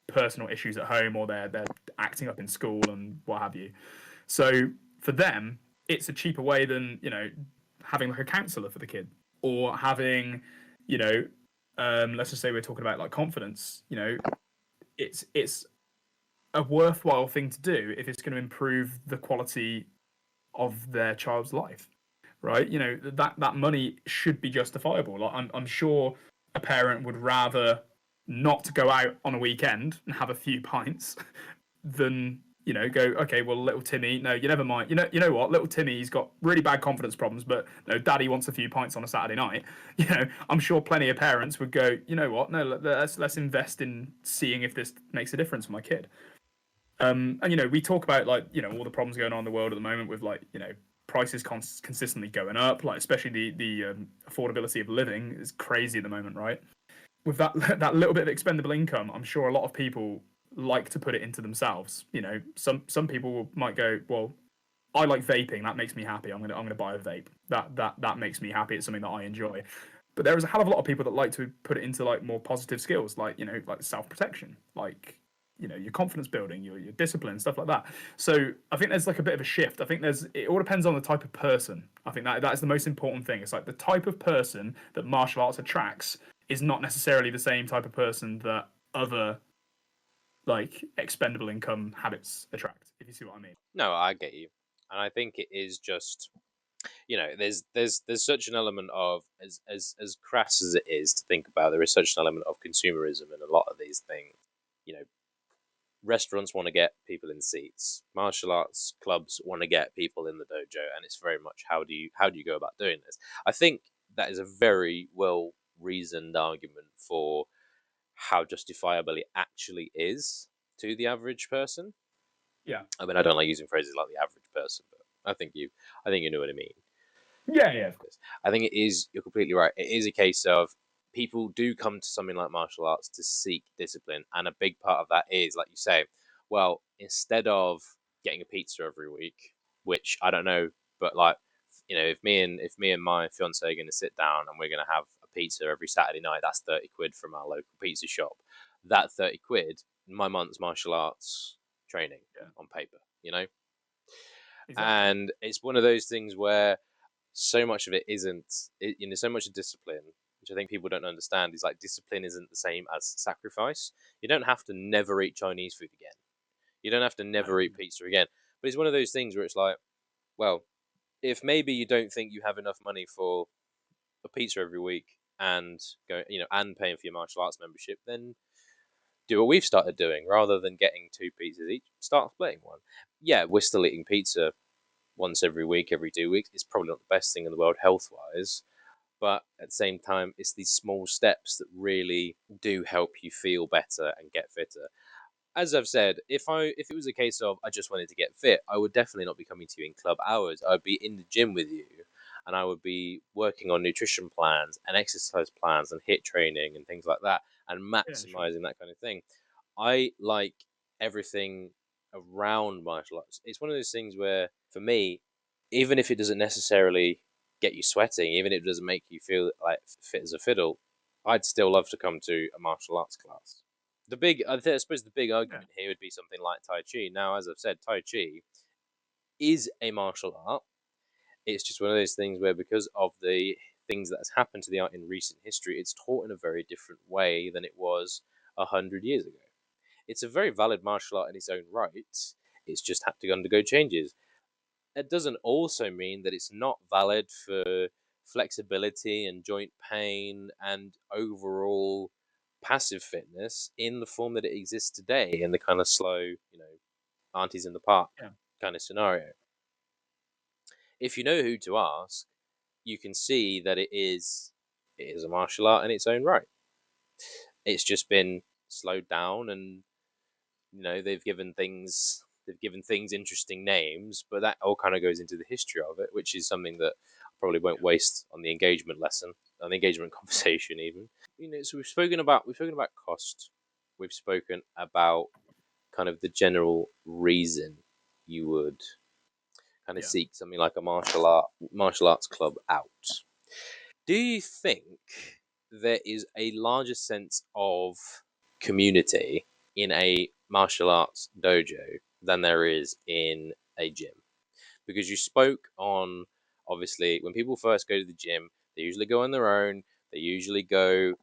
personal issues at home or they're acting up in school and what have you. So for them, it's a cheaper way than having like a counselor for the kid or having let's just say we're talking about like confidence. It's a worthwhile thing to do if it's going to improve the quality of their child's life, right? That money should be justifiable. Like I'm sure a parent would rather not go out on a weekend and have a few pints than go, okay, well, little Timmy, no, you never mind. What, little Timmy's got really bad confidence problems, but no, daddy wants a few pints on a Saturday night. I'm sure plenty of parents would go, you know what, no, let's invest in seeing if this makes a difference for my kid. And we talk about like all the problems going on in the world at the moment with like prices consistently going up, like especially the affordability of living is crazy at the moment, right? With that little bit of expendable income, I'm sure a lot of people like to put it into themselves. Some people might go, well, I like vaping. That makes me happy. I'm gonna buy a vape. That makes me happy. It's something that I enjoy. But there is a hell of a lot of people that like to put it into like more positive skills, like like self protection, like your confidence building, your discipline, stuff like that. So I think there's like a bit of a shift. I think it all depends on the type of person. I think that is the most important thing. It's like the type of person that martial arts attracts is not necessarily the same type of person that other like expendable income habits attract, if you see what I mean. No, I get you, and I think it is just there's such an element of as crass as it is to think about. There is such an element of consumerism in a lot of these things. You know, restaurants want to get people in seats. Martial arts clubs want to get people in the dojo, and it's very much how do you go about doing this? I think that is a very well reasoned argument for how justifiable it actually is to the average person. Yeah. I mean, I don't like using phrases like the average person, but I think you know what I mean. Yeah, yeah, of course. I think it is. You're completely right. It is a case of people do come to something like martial arts to seek discipline, and a big part of that is, like you say, well, instead of getting a pizza every week, which I don't know, but like if me and my fiance are going to sit down and we're going to have a pizza every Saturday night, that's 30 quid from our local pizza shop. That 30 quid, my month's martial arts training Yeah, on paper. exactly. And it's one of those things where so much of it isn't so much of discipline, which I think people don't understand, is like discipline isn't the same as sacrifice. You don't have to never eat Chinese food again. You don't have to No. never eat pizza again. But it's one of those things where it's like, well, if maybe you don't think you have enough money for a pizza every week and and paying for your martial arts membership, then do what we've started doing rather than getting 2 pizzas each. Start splitting one. Yeah, we're still eating pizza once every week, every 2 weeks. It's probably not the best thing in the world health wise, but at the same time, it's these small steps that really do help you feel better and get fitter. As I've said, if it was a case of I just wanted to get fit, I would definitely not be coming to you in club hours. I would be in the gym with you, and I would be working on nutrition plans and exercise plans and hit training and things like that, and Yeah, sure. maximizing that kind of thing. I like everything around martial arts. It's one of those things where, for me, even if it doesn't necessarily get you sweating, even if it doesn't make you feel like fit as a fiddle, I'd still love to come to a martial arts class. I suppose the big Yeah. argument here would be something like Tai Chi. Now, as I've said, Tai Chi is a martial art. It's just one of those things where, because of the things that has happened to the art in recent history, it's taught in a very different way than it was 100 years ago. It's a very valid martial art in its own right. It's just had to undergo changes. It doesn't also mean that it's not valid for flexibility and joint pain and overall passive fitness in the form that it exists today, in the kind of slow, aunties in the park Yeah. kind of scenario. If you know who to ask, you can see that it is a martial art in its own right. It's just been slowed down, and they've given things interesting names, but that all kind of goes into the history of it, which is something that I probably won't waste on the engagement lesson, on the engagement conversation even. So we've spoken about cost. We've spoken about kind of the general reason you would kind of Yeah. seek something like a martial arts club out. Do you think there is a larger sense of community in a martial arts dojo than there is in a gym? Because you spoke on, obviously, when people first go to the gym, they usually go on their own, they usually go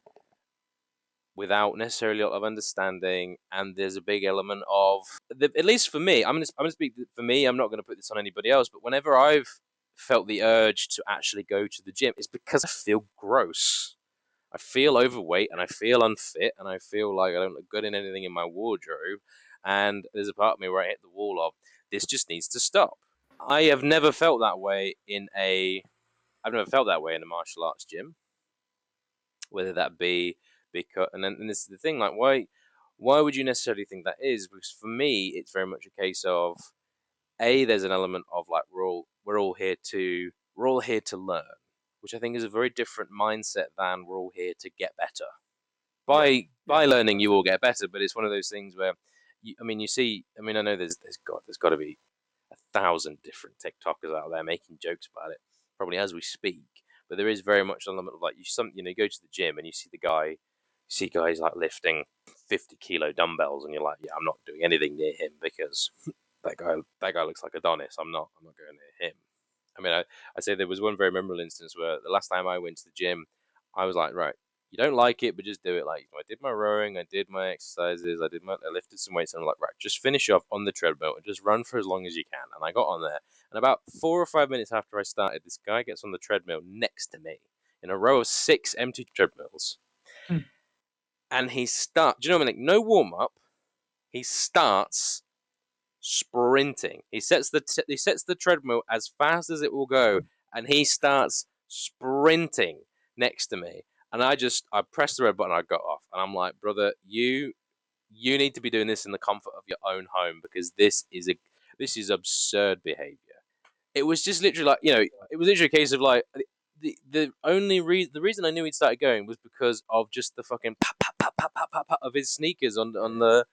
without necessarily a lot of understanding, and there's a big element of, at least for me, I'm gonna speak for me. I'm not gonna put this on anybody else, but whenever I've felt the urge to actually go to the gym, it's because I feel gross. I feel overweight and I feel unfit and I feel like I don't look good in anything in my wardrobe. And there's a part of me where I hit the wall of, this just needs to stop. I have never felt that way I've never felt that way in a martial arts gym, whether that be because, and this is the thing, like, why would you necessarily think that is? Because for me, it's very much a case of, there's an element of, like, we're all here to learn, which I think is a very different mindset than we're all here to get better. Yeah. By Yeah. learning, you will get better, but it's one of those things where, I know there's got to be 1,000 different TikTokers out there making jokes about it, probably as we speak. But there is very much an element of, like, you go to the gym and you see guys like lifting 50-kilo dumbbells, and you're like, yeah, I'm not doing anything near him because that guy looks like Adonis. I'm not going near him. I mean, I say there was one very memorable instance where the last time I went to the gym, I was like, right, you don't like it, but just do it. Like, I did my rowing, I did my exercises, I lifted some weights, and I'm like, right, just finish off on the treadmill and just run for as long as you can. And I got on there, and about 4 or 5 minutes after I started, this guy gets on the treadmill next to me in a row of 6 empty treadmills, Hmm. and do you know what I mean? Like, no warm up. He starts sprinting. He sets the treadmill as fast as it will go, and he starts sprinting next to me. And I pressed the red button. I got off, and I'm like, brother, you need to be doing this in the comfort of your own home, because this is absurd behavior. It was just literally like, it was literally a case of, like, the reason I knew he'd started going was because of just the fucking pop pop pop pop pop pop pop of his sneakers on the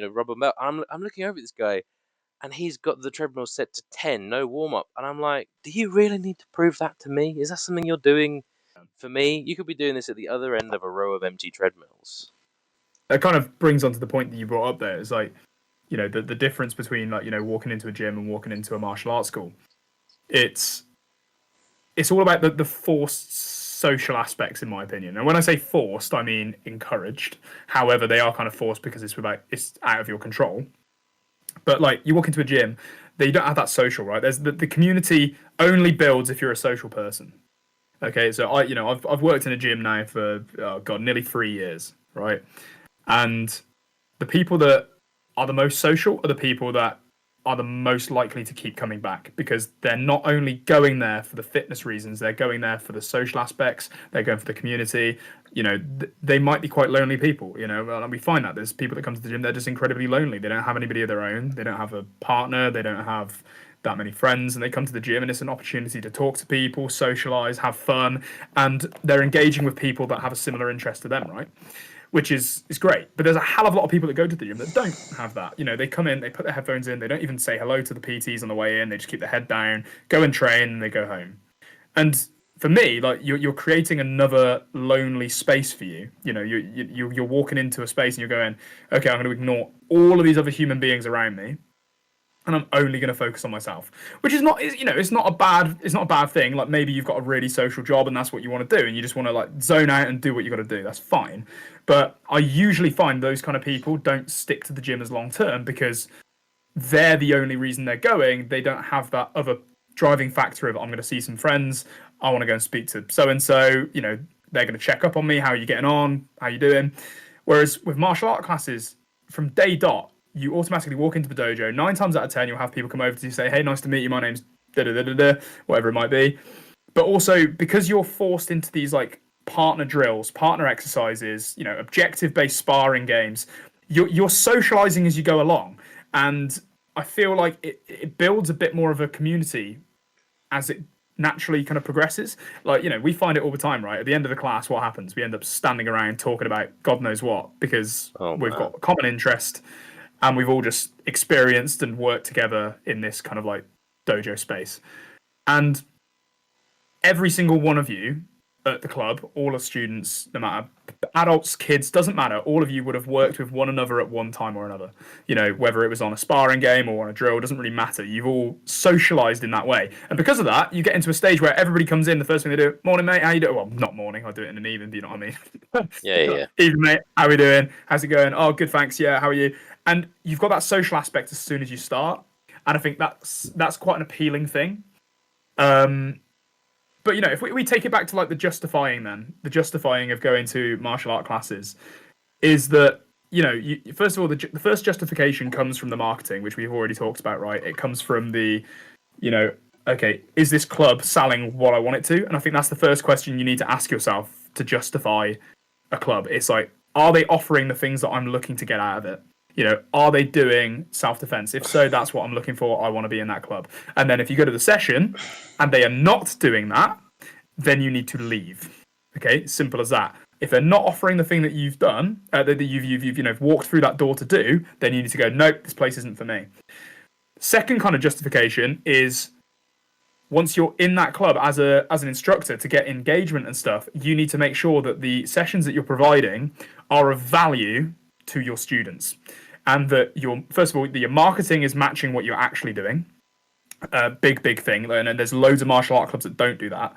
rubber metal. I'm looking over at this guy, and he's got the treadmill set to 10, no warm up. And I'm like, do you really need to prove that to me? Is that something you're doing for me? You could be doing this at the other end of a row of empty treadmills. That kind of brings on to the point that you brought up there. It's like, the difference between, like, walking into a gym and walking into a martial arts school. It's all about the forced social aspects, in my opinion. And when I say forced, I mean encouraged. However, they are kind of forced because it's out of your control. But, like, you walk into a gym, you don't have that social, right? There's the community only builds if you're a social person. Okay, so I've worked in a gym now for, oh god, nearly 3 years, right? And the people that are the most social are the people that are the most likely to keep coming back, because they're not only going there for the fitness reasons, they're going there for the social aspects, they're going for the community. They might be quite lonely people, and we find that there's people that come to the gym, they're just incredibly lonely. They don't have anybody of their own, they don't have a partner, they don't have that many friends, and they come to the gym and it's an opportunity to talk to people, socialize, have fun, and they're engaging with people that have a similar interest to them, right? which is great. But there's a hell of a lot of people that go to the gym that don't have that. You know, they come in, they put their headphones in, they don't even say hello to the PTs on the way in. They just keep their head down, go and train, and they go home. And for me, like you're creating another lonely space for you. You know, you're walking into a space and you're going, okay, I'm going to ignore all of these other human beings around me, and I'm only going to focus on myself, which is not, you know, it's not a bad thing. Like maybe you've got a really social job and that's what you want to do, and you just want to like zone out and do what you got to do. That's fine, but I usually find those kind of people don't stick to the gym as long term because they're the only reason they're going. They don't have that other driving factor of I'm going to see some friends. I want to go and speak to so and so. You know, they're going to check up on me. How are you getting on? How you doing? Whereas with martial art classes, from day dot, you automatically walk into the dojo. 9 times out of 10, you'll have people come over to you say, "Hey, nice to meet you. My name's da da da da da," whatever it might be. But also because you're forced into these like partner drills, partner exercises, you know, objective-based sparring games, you're socializing as you go along, and I feel like it builds a bit more of a community as it naturally kind of progresses. Like, you know, we find it all the time, right? At the end of the class, what happens? We end up standing around talking about God knows what because Oh we've man. got a common interest and we've all just experienced and worked together in this kind of like dojo space. And every single one of you at the club, all the students, no matter adults, kids, doesn't matter. All of you would have worked with one another at one time or another. You know, whether it was on a sparring game or on a drill, doesn't really matter. You've all socialized in that way. And because of that, you get into a stage where everybody comes in, the first thing they do, morning, mate, how you doing? Well, not morning, I do it in an evening, do you know what I mean? Yeah, yeah. Evening, mate, how we doing? How's it going? Oh, good, thanks. Yeah, how are you? And you've got that social aspect as soon as you start. And I think that's quite an appealing thing. Um, but you know, if we take it back to like the justifying of going to martial art classes is that you know, first of all, the first justification comes from the marketing, which we've already talked about, right? It comes from the, you know, okay, is this club selling what I want it to? And I think that's the first question you need to ask yourself to justify a club. It's like, are they offering the things that I'm looking to get out of it? You know, are they doing self-defense? If so, that's what I'm looking for. I want to be in that club. And then if you go to the session and they are not doing that, then you need to leave. Okay, simple as that. If they're not offering the thing that you've done, that you've you know walked through that door to do, then you need to go. Nope, this place isn't for me. Second kind of justification is once you're in that club as an instructor to get engagement and stuff, you need to make sure that the sessions that you're providing are of value to your students, and that your first of all your marketing is matching what you're actually doing. Big thing, and there's loads of martial art clubs that don't do that.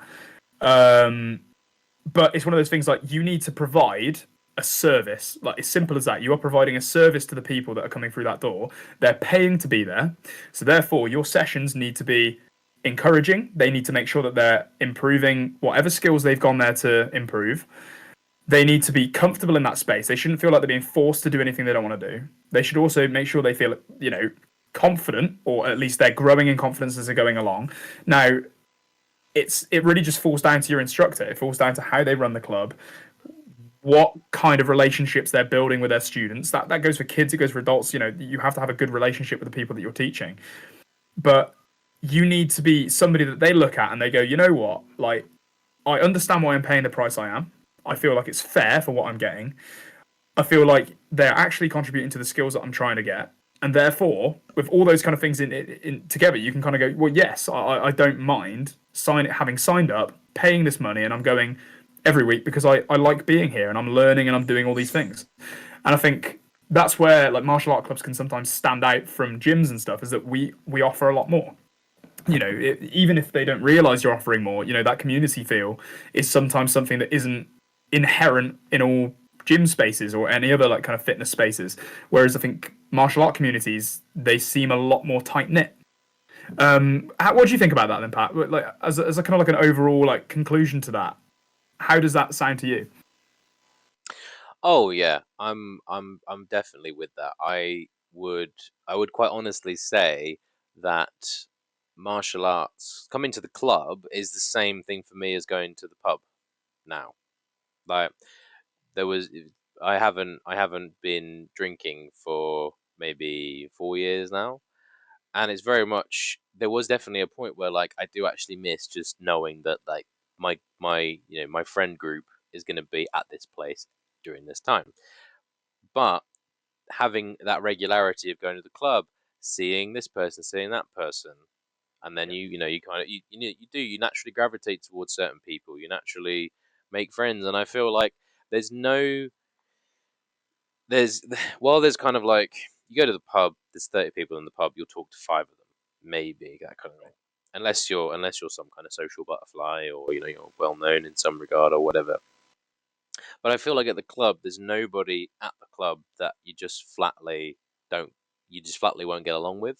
But it's one of those things like you need to provide a service, like as simple as that. You are providing a service to the people that are coming through that door. They're paying to be there, so therefore your sessions need to be encouraging. They need to make sure that they're improving whatever skills they've gone there to improve. They need to be comfortable in that space. They shouldn't feel like they're being forced to do anything they don't want to do. They should also make sure they feel, you know, confident, or at least they're growing in confidence as they're going along. Now, it really just falls down to your instructor. It falls down to how they run the club, what kind of relationships they're building with their students. That goes for kids, it goes for adults. You know, you have to have a good relationship with the people that you're teaching. But you need to be somebody that they look at and they go, you know what? Like, I understand why I'm paying the price I am. I feel like it's fair for what I'm getting. I feel like they're actually contributing to the skills that I'm trying to get. And therefore, with all those kind of things in together, you can kind of go, well, yes, I don't mind having signed up, paying this money, and I'm going every week because I like being here and I'm learning and I'm doing all these things. And I think that's where like martial art clubs can sometimes stand out from gyms and stuff, is that we offer a lot more. You know, even if they don't realize you're offering more, you know, that community feel is sometimes something that isn't inherent in all gym spaces or any other like kind of fitness spaces. Whereas I think martial art communities, they seem a lot more tight knit. What do you think about that then, Pat? Like as a kind of like an overall like conclusion to that, how does that sound to you? Oh yeah, I'm definitely with that. I would quite honestly say that martial arts coming to the club is the same thing for me as going to the pub now. Like there was I haven't been drinking for maybe 4 years now, and it's very much there was definitely a point where like I do actually miss just knowing that like my friend group is going to be at this place during this time. But having that regularity of going to the club, seeing this person, seeing that person, and then Yeah. you kind of you naturally gravitate towards certain people. You naturally make friends, and I feel like there's no there's while there's kind of like you go to the pub, there's 30 people in the pub, you'll talk to five of them, maybe that kind of thing. Unless you're some kind of social butterfly, or you're well known in some regard or whatever. But I feel like at the club, there's nobody at the club that don't you just flatly won't get along with.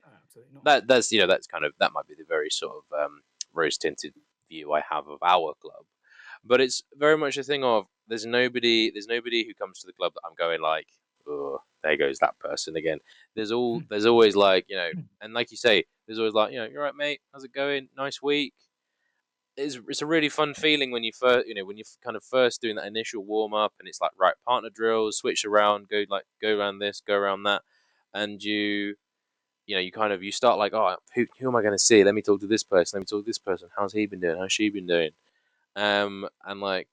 Absolutely not. That's kind of that might be the very sort of rose tinted view I have of our club, but it's very much a thing of there's nobody who comes to the club that I'm going like, oh, there goes that person again. There's always like and like you say, there's always like you're right, mate, how's it going, nice week. It's a really fun feeling when you first when you're kind of first doing that initial warm up, and it's like, right, partner drills, switch around, go around this, go around that, and you kind of you start like, oh, who am I going to see? Let me talk to this person. Let me talk to this person. How's he been doing? How's she been doing? And like,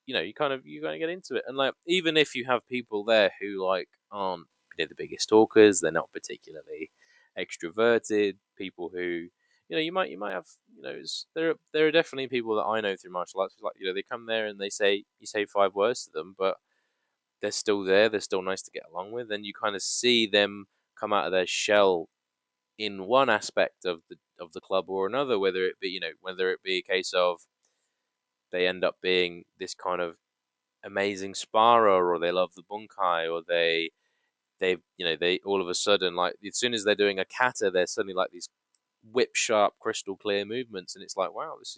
you kind of get into it. And like, even if you have people there who like aren't the biggest talkers, they're not particularly extroverted. People who you might have there are definitely people that I know through martial arts, like they come there and you say 5 words to them, but they're still there. They're still nice to get along with, and you kind of see them come out of their shell in one aspect of the club or another, whether it be a case of they end up being this kind of amazing sparrer, or they love the bunkai, or they all of a sudden, like, as soon as they're doing a kata, they're suddenly like these whip sharp crystal clear movements, and it's like, wow, this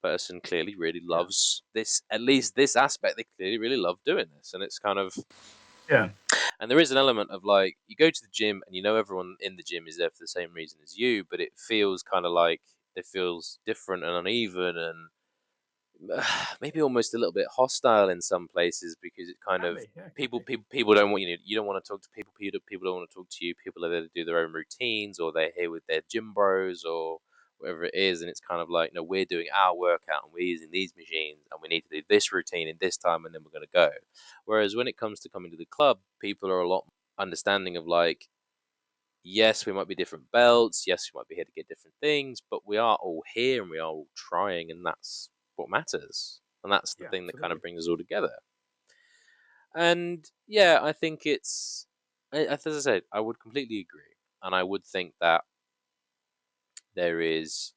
person clearly really Yeah. loves this, at least this aspect. They clearly really love doing this, and it's kind of Yeah. and there is an element of like, you go to the gym and everyone in the gym is there for the same reason as you, but it feels kind of like it feels different and uneven, and maybe almost a little bit hostile in some places, because it kind Can of be. Yeah. Can people be. people people don't want you don't want to talk to people. People don't want to talk to you. People are there to do their own routines, or they're here with their gym bros, or whatever it is, and it's kind of like, no, we're doing our workout and we're using these machines, and we need to do this routine in this time, and then we're going to go. Whereas when it comes to coming to the club, people are a lot understanding of like, yes, we might be different belts. Yes, we might be here to get different things, but we are all here and we are all trying, and that's what matters. And that's the Yeah. thing that kind of Absolutely. brings us all together. And yeah, I think as I said, I would completely agree. And I would think that there is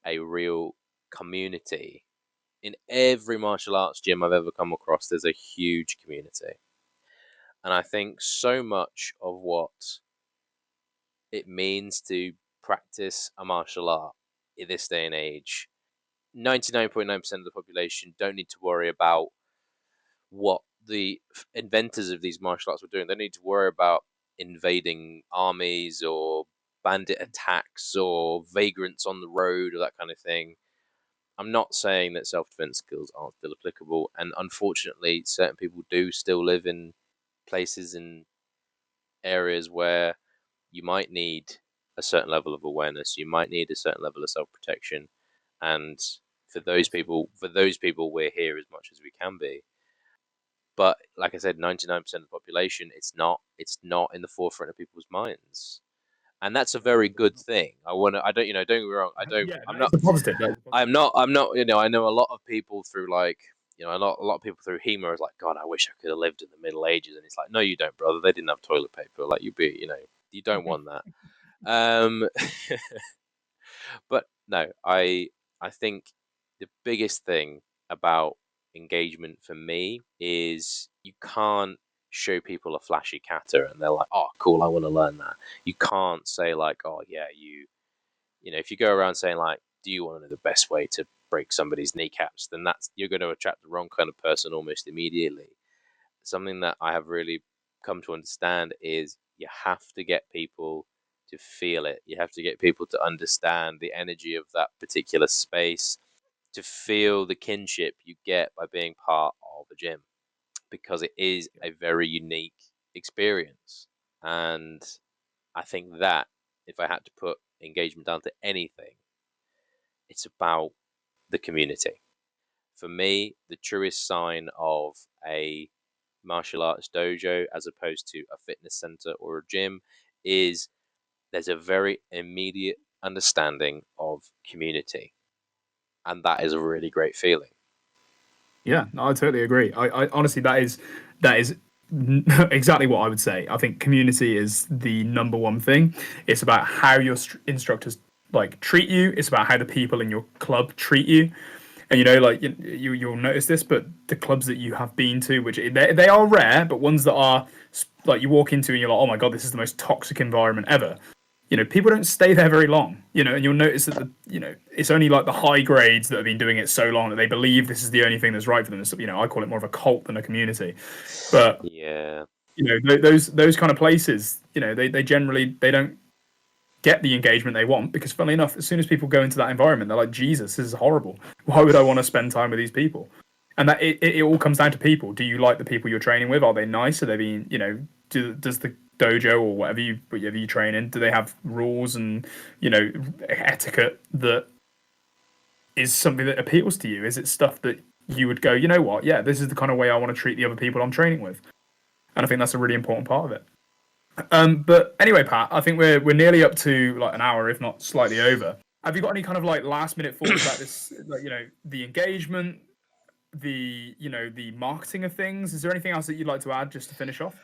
a real community in every martial arts gym I've ever come across. There's a huge community. And I think so much of what it means to practice a martial art in this day and age, 99.9% of the population don't need to worry about what the inventors of these martial arts were doing. They don't need to worry about invading armies, or bandit attacks, or vagrants on the road, or that kind of thing. I'm not saying that self defense skills aren't still applicable, and unfortunately, certain people do still live in places and areas where you might need a certain level of awareness. You might need a certain level of self protection, and Of course. for those people, we're here as much as we can be. But like I said, 99% of the population, it's not in the forefront of people's minds, and that's a No, very absolutely good not. thing. I don't don't get me wrong. Yeah. That is a positive. That is a positive. I'm not. I know a lot of people through like a lot of people through HEMA is like, God, I wish I could have lived in the Middle Ages, and it's like, no, you don't, brother. They didn't have toilet paper. Like, you don't want that. Um, but no, I think the biggest thing about engagement for me is you can't show people a flashy kata and they're like, oh, cool, I want to learn that. You can't say like, oh yeah, if you go around saying like, do you want to know the best way to break somebody's kneecaps, then you're going to attract the wrong kind of person almost immediately. Something that I have really come to understand is you have to get people to feel it. You have to get people to understand the energy of that particular space, to feel the kinship you get by being part of a gym, because it is Yeah. a very unique experience. And I think that if I had to put engagement down to anything, it's about the community. For me, the truest sign of a martial arts dojo as opposed to a fitness center or a gym is there's a very immediate understanding of community, and that is a really great feeling. Yeah, no, I totally agree. I honestly, that is exactly what I would say. I think community is the number one thing. It's about how your instructors like treat you. It's about how the people in your club treat you. And like you'll notice this, but the clubs that you have been to, which they are rare, but ones that are like you walk into and you're like, oh my god, this is the most toxic environment ever. People don't stay there very long. And you'll notice that it's only like the high grades that have been doing it so long that they believe this is the only thing that's right for them. So, I call it more of a cult than a community. But Yeah, those kind of places, they generally they don't get the engagement they want because, funnily enough, as soon as people go into that environment, they're like, Jesus, this is horrible. Why would I want to spend time with these people? And that it all comes down to people. Do you like the people you're training with? Are they nice? Are they being, does the dojo or whatever you train in, do they have rules and etiquette that is something that appeals to you? Is it stuff that you would go, you know what, yeah, this is the kind of way I want to treat the other people I'm training with? And I think that's a really important part of it. But anyway, Pat, I think we're nearly up to like an hour, if not slightly over. Have you got any kind of like last minute thoughts about this? Like, the engagement, the marketing of things. Is there anything else that you'd like to add just to finish off?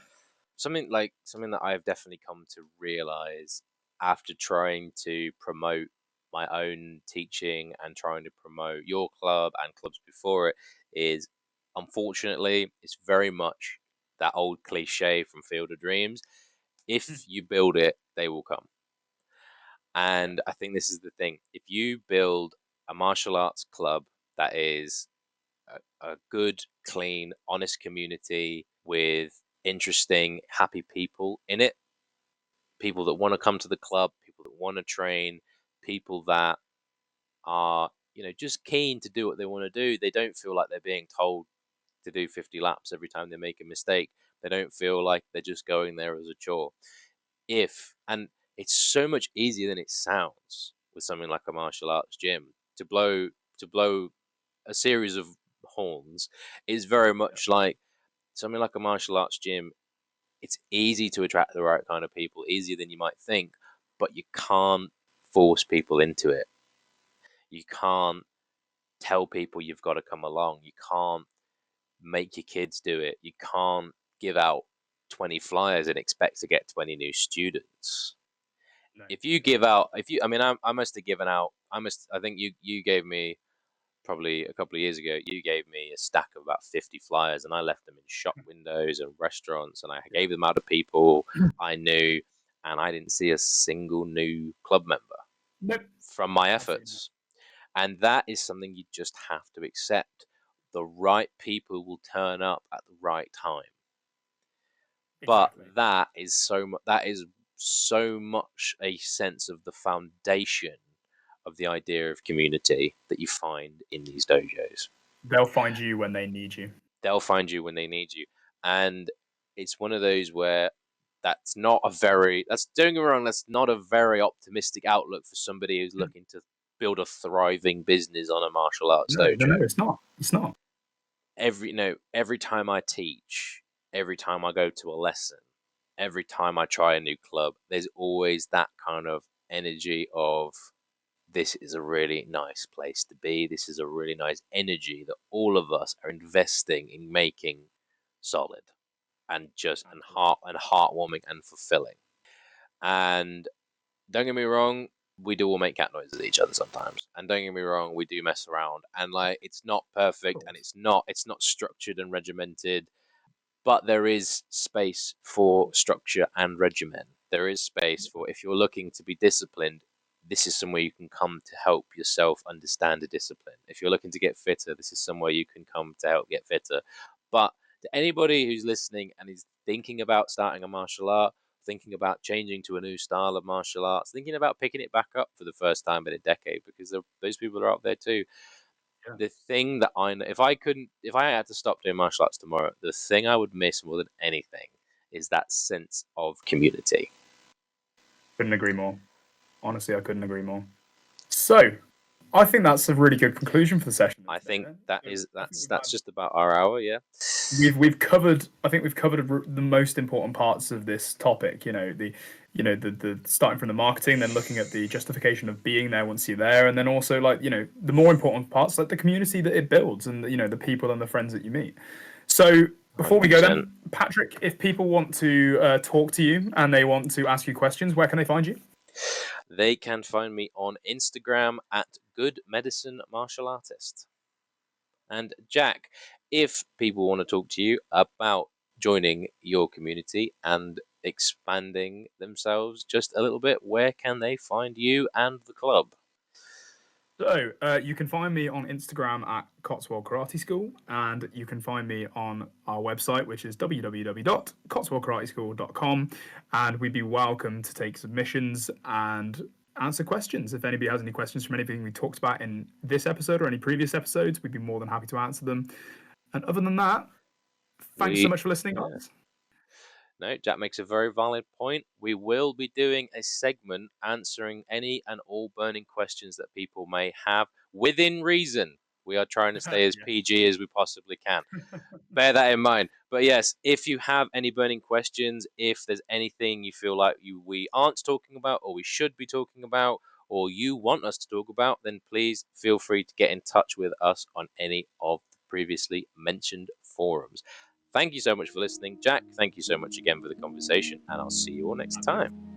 something that I've definitely come to realize after trying to promote my own teaching and trying to promote your club and clubs before it is, unfortunately, it's very much that old cliche from Field of Dreams. If you build it, they will come. Yeah. And I think this is the thing. If you build a martial arts club that is a good, clean, honest community with interesting, happy people in it, people that want to come to the club, people that want to train, people that are, just keen to do what they want to do. They don't feel like they're being told to do 50 laps every time they make a mistake. They don't feel like they're just going there as a chore. And it's so much easier than it sounds with something like a martial arts gym to blow a series of horns is very much like something like a martial arts gym. It's easy to attract the right kind of people, easier than you might think, but you can't force people into it. You can't tell people you've got to come along. You can't make your kids do it. You can't give out 20 flyers and expect to get 20 new students. No, If you you can't. give out, if you, I mean, I must have given out, I think you gave me probably a couple of years ago, you gave me a stack of about 50 flyers and I left them in shop windows and restaurants and I gave them out to people Yeah. I knew, and I didn't see a single new club member Nope. from my Absolutely not. efforts. And that is something you just have to accept. The right people will turn up at the right time. But Exactly. that is so much a sense of the foundation of the idea of community that you find in these dojos. They'll find you when they need you. They'll find you when they need you. And it's one of those where don't get me wrong, that's not a very optimistic outlook for somebody who's looking to build a thriving business on a martial arts No, no, dojo. no, it's not. It's not. Every time I teach, every time I go to a lesson, every time I try a new club, there's always that kind of energy of this is a really nice place to be. This is a really nice energy that all of us are investing in making solid and just Absolutely. and heartwarming and fulfilling. And don't get me wrong, we do all make cat noises at each other sometimes. And don't get me wrong, we do mess around. And like it's not Of perfect and course. it's not structured and regimented, but there is space for structure and regimen. There is space for if you're looking to be disciplined, this is somewhere you can come to help yourself understand a discipline. If you're looking to get fitter, this is somewhere you can come to help get fitter. But to anybody who's listening and is thinking about starting a martial art, thinking about changing to a new style of martial arts, thinking about picking it back up for the first time in a decade, because those people are out there too. Yeah. The thing that I know, if I had to stop doing martial arts tomorrow, the thing I would miss more than anything is that sense of community. Couldn't agree more. Honestly, I couldn't agree more. So, I think that's a really good conclusion for the session I today. think Then that so is I think that's just about our hour. Yeah. we've covered. I think we've covered the most important parts of this topic. The starting from the marketing, then looking at the justification of being there once you're there, and then also like the more important parts like the community that it builds and the people and the friends that you meet. So before we go 100%. then, Patrick, if people want to talk to you and they want to ask you questions, where can they find you? They can find me on Instagram at Good Medicine Martial Artist. And Jack, if people want to talk to you about joining your community and expanding themselves just a little bit, where can they find you and the club? So you can find me on Instagram at Cotswold Karate School, and you can find me on our website, which is www.cotswoldkarateschool.com, and we'd be welcome to take submissions and answer questions. If anybody has any questions from anything we talked about in this episode or any previous episodes, we'd be more than happy to answer them. And other than that, thanks so We, much for listening, yeah. guys. No, Jack makes a very valid point. We will be doing a segment answering any and all burning questions that people may have within reason. We are trying to stay as Yeah. PG as we possibly can. Bear that in mind. But yes, if you have any burning questions, if there's anything you feel like we aren't talking about or we should be talking about, or you want us to talk about, then please feel free to get in touch with us on any of the previously mentioned forums. Thank you so much for listening, Jack. Thank you so much again for the conversation, and I'll see you all next time.